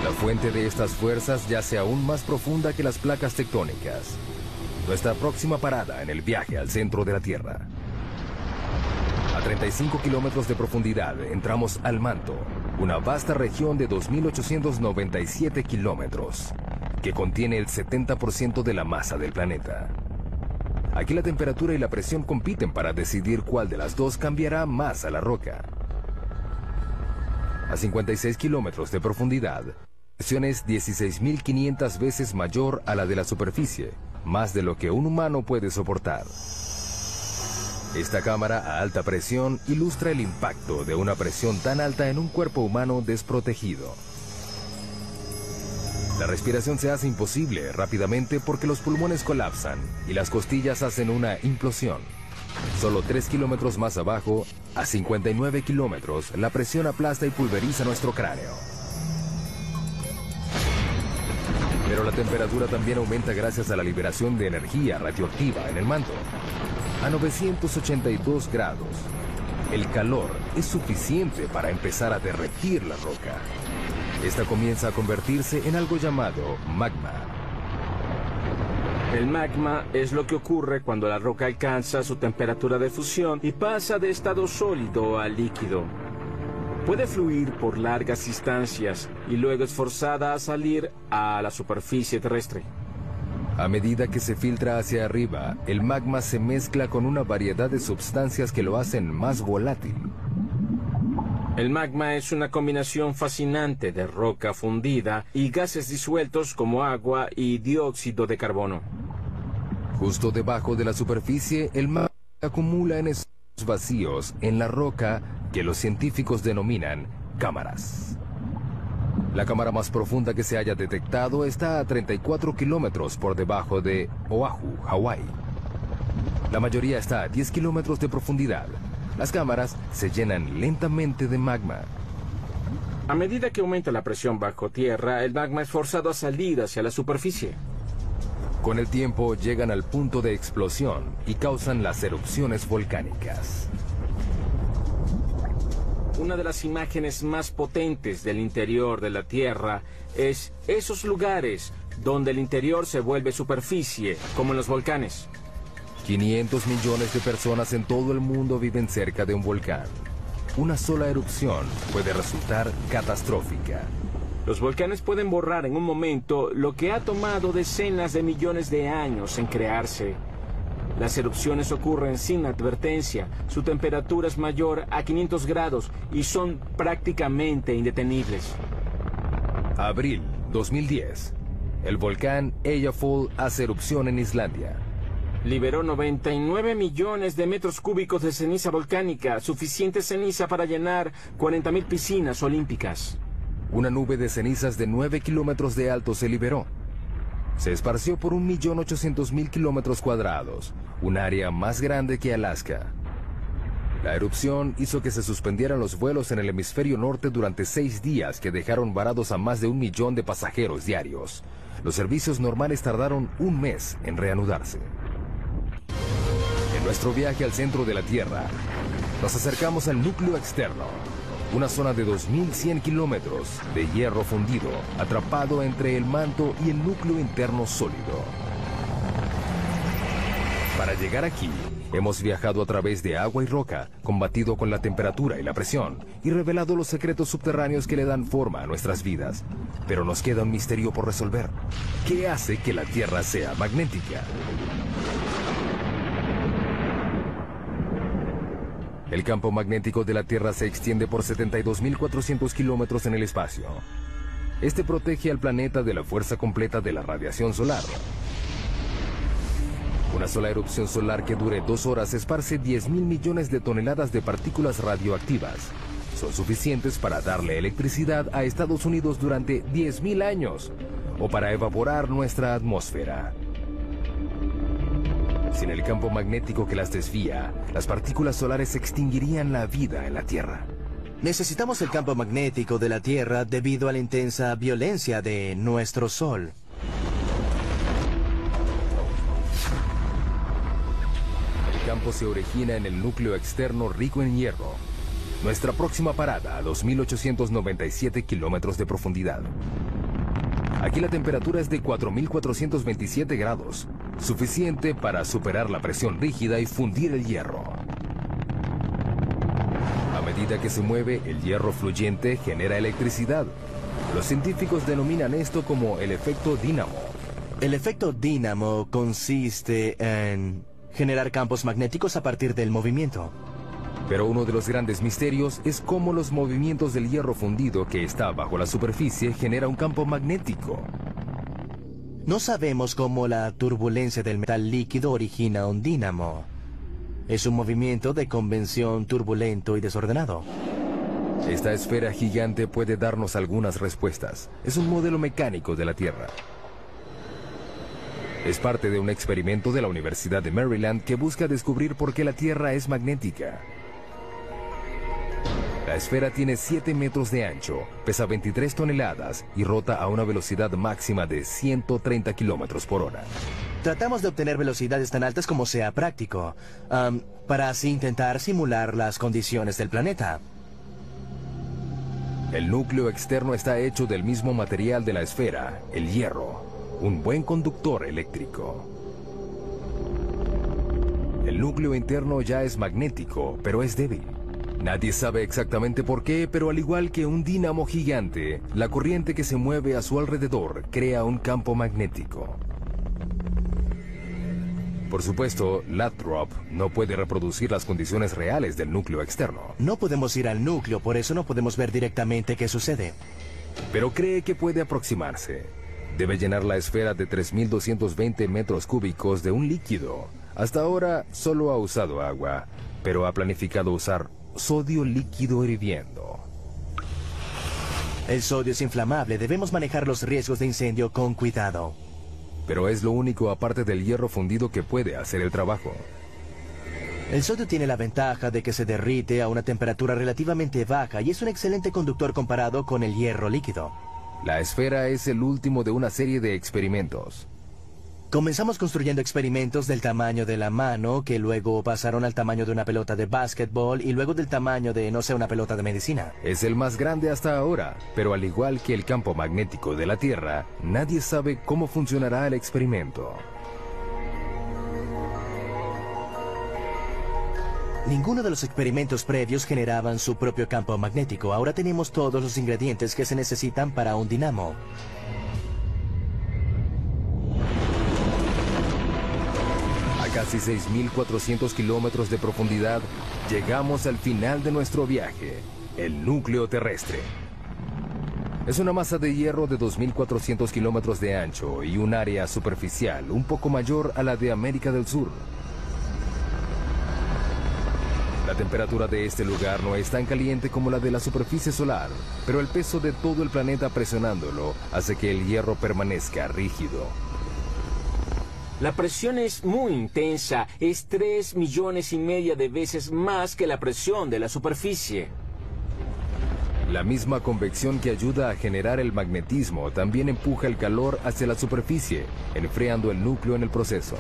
La fuente de estas fuerzas yace aún más profunda que las placas tectónicas. Nuestra próxima parada en el viaje al centro de la Tierra. A 35 kilómetros de profundidad entramos al manto, una vasta región de 2.897 kilómetros, que contiene el 70% de la masa del planeta. Aquí la temperatura y la presión compiten para decidir cuál de las dos cambiará más a la roca. A 56 kilómetros de profundidad, la presión es 16.500 veces mayor a la de la superficie, más de lo que un humano puede soportar. Esta cámara a alta presión ilustra el impacto de una presión tan alta en un cuerpo humano desprotegido. La respiración se hace imposible rápidamente porque los pulmones colapsan y las costillas hacen una implosión. Solo 3 kilómetros más abajo, a 59 kilómetros, la presión aplasta y pulveriza nuestro cráneo. Pero la temperatura también aumenta gracias a la liberación de energía radioactiva en el manto. A 982 grados, el calor es suficiente para empezar a derretir la roca. Esta comienza a convertirse en algo llamado magma. El magma es lo que ocurre cuando la roca alcanza su temperatura de fusión y pasa de estado sólido a líquido. Puede fluir por largas distancias y luego es forzada a salir a la superficie terrestre. A medida que se filtra hacia arriba, el magma se mezcla con una variedad de sustancias que lo hacen más volátil. El magma es una combinación fascinante de roca fundida y gases disueltos como agua y dióxido de carbono. Justo debajo de la superficie, el magma se acumula en esos vacíos en la roca que los científicos denominan cámaras. La cámara más profunda que se haya detectado está a 34 kilómetros por debajo de Oahu, Hawái. La mayoría está a 10 kilómetros de profundidad. Las cámaras se llenan lentamente de magma. A medida que aumenta la presión bajo tierra, el magma es forzado a salir hacia la superficie. Con el tiempo llegan al punto de explosión y causan las erupciones volcánicas. Una de las imágenes más potentes del interior de la Tierra es esos lugares donde el interior se vuelve superficie, como en los volcanes. 500 millones de personas en todo el mundo viven cerca de un volcán. Una sola erupción puede resultar catastrófica. Los volcanes pueden borrar en un momento lo que ha tomado decenas de millones de años en crearse. Las erupciones ocurren sin advertencia, su temperatura es mayor a 500 grados y son prácticamente indetenibles. Abril 2010. El volcán Eyjafjall hace erupción en Islandia. Liberó 99 millones de metros cúbicos de ceniza volcánica, suficiente ceniza para llenar 40.000 piscinas olímpicas. Una nube de cenizas de 9 kilómetros de alto se liberó. Se esparció por 1.800.000 kilómetros cuadrados, un área más grande que Alaska. La erupción hizo que se suspendieran los vuelos en el hemisferio norte durante 6 días que dejaron varados a más de 1 millón de pasajeros diarios. Los servicios normales tardaron un mes en reanudarse. En nuestro viaje al centro de la Tierra, nos acercamos al núcleo externo. Una zona de 2.100 kilómetros de hierro fundido, atrapado entre el manto y el núcleo interno sólido. Para llegar aquí, hemos viajado a través de agua y roca, combatido con la temperatura y la presión, y revelado los secretos subterráneos que le dan forma a nuestras vidas. Pero nos queda un misterio por resolver. ¿Qué hace que la Tierra sea magnética? El campo magnético de la Tierra se extiende por 72.400 kilómetros en el espacio. Este protege al planeta de la fuerza completa de la radiación solar. Una sola erupción solar que dure 2 horas esparce 10.000 millones de toneladas de partículas radioactivas. Son suficientes para darle electricidad a Estados Unidos durante 10.000 años, o para evaporar nuestra atmósfera. Sin el campo magnético que las desvía, las partículas solares extinguirían la vida en la Tierra. Necesitamos el campo magnético de la Tierra debido a la intensa violencia de nuestro Sol. El campo se origina en el núcleo externo rico en hierro. Nuestra próxima parada a 2.897 kilómetros de profundidad. Aquí la temperatura es de 4.427 grados, suficiente para superar la presión rígida y fundir el hierro. A medida que se mueve, el hierro fluyente genera electricidad. Los científicos denominan esto como el efecto dínamo. El efecto dínamo consiste en generar campos magnéticos a partir del movimiento. Pero uno de los grandes misterios es cómo los movimientos del hierro fundido que está bajo la superficie genera un campo magnético. No sabemos cómo la turbulencia del metal líquido origina un dínamo. Es un movimiento de convención turbulento y desordenado. Esta esfera gigante puede darnos algunas respuestas. Es un modelo mecánico de la Tierra. Es parte de un experimento de la Universidad de Maryland que busca descubrir por qué la Tierra es magnética. La esfera tiene 7 metros de ancho, pesa 23 toneladas y rota a una velocidad máxima de 130 kilómetros por hora. Tratamos de obtener velocidades tan altas como sea práctico, para así intentar simular las condiciones del planeta. El núcleo externo está hecho del mismo material de la esfera, el hierro, un buen conductor eléctrico. El núcleo interno ya es magnético, pero es débil. Nadie sabe exactamente por qué, pero al igual que un dínamo gigante, la corriente que se mueve a su alrededor crea un campo magnético. Por supuesto, Lathrop no puede reproducir las condiciones reales del núcleo externo. No podemos ir al núcleo, por eso no podemos ver directamente qué sucede. Pero cree que puede aproximarse. Debe llenar la esfera de 3.220 metros cúbicos de un líquido. Hasta ahora solo ha usado agua, pero ha planificado usar sodio líquido hirviendo. El sodio es inflamable, debemos manejar los riesgos de incendio con cuidado. Pero es lo único aparte del hierro fundido que puede hacer el trabajo. El sodio tiene la ventaja de que se derrite a una temperatura relativamente baja y es un excelente conductor comparado con el hierro líquido. La esfera es el último de una serie de experimentos. Comenzamos construyendo experimentos del tamaño de la mano, que luego pasaron al tamaño de una pelota de básquetbol y luego del tamaño de, no sé, una pelota de medicina. Es el más grande hasta ahora, pero al igual que el campo magnético de la Tierra, nadie sabe cómo funcionará el experimento. Ninguno de los experimentos previos generaban su propio campo magnético. Ahora tenemos todos los ingredientes que se necesitan para un dinamo. Casi 6.400 kilómetros de profundidad, llegamos al final de nuestro viaje, el núcleo terrestre. Es una masa de hierro de 2.400 kilómetros de ancho y un área superficial un poco mayor a la de América del Sur. La temperatura de este lugar no es tan caliente como la de la superficie solar, pero el peso de todo el planeta presionándolo hace que el hierro permanezca rígido. La presión es muy intensa, es 3,5 millones de veces más que la presión de la superficie. La misma convección que ayuda a generar el magnetismo también empuja el calor hacia la superficie, enfriando el núcleo en el proceso.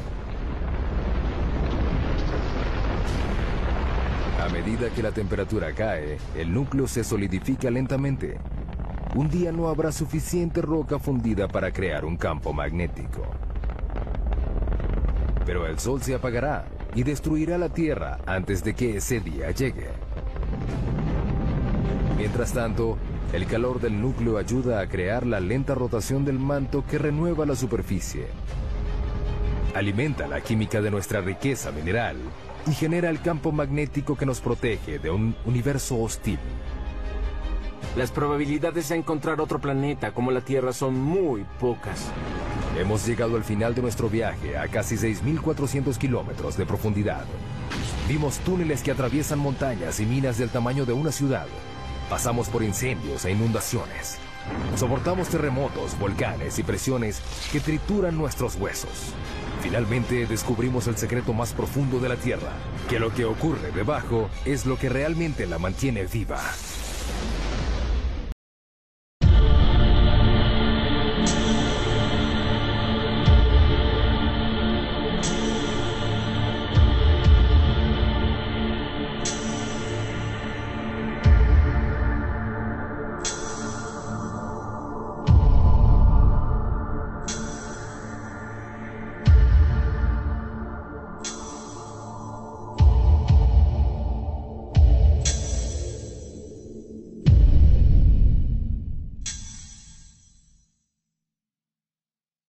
A medida que la temperatura cae, el núcleo se solidifica lentamente. Un día no habrá suficiente roca fundida para crear un campo magnético. Pero el sol se apagará y destruirá la Tierra antes de que ese día llegue. Mientras tanto, el calor del núcleo ayuda a crear la lenta rotación del manto que renueva la superficie. Alimenta la química de nuestra riqueza mineral y genera el campo magnético que nos protege de un universo hostil. Las probabilidades de encontrar otro planeta como la Tierra son muy pocas. Hemos llegado al final de nuestro viaje a casi 6.400 kilómetros de profundidad. Vimos túneles que atraviesan montañas y minas del tamaño de una ciudad. Pasamos por incendios e inundaciones. Soportamos terremotos, volcanes y presiones que trituran nuestros huesos. Finalmente descubrimos el secreto más profundo de la Tierra, que lo que ocurre debajo es lo que realmente la mantiene viva.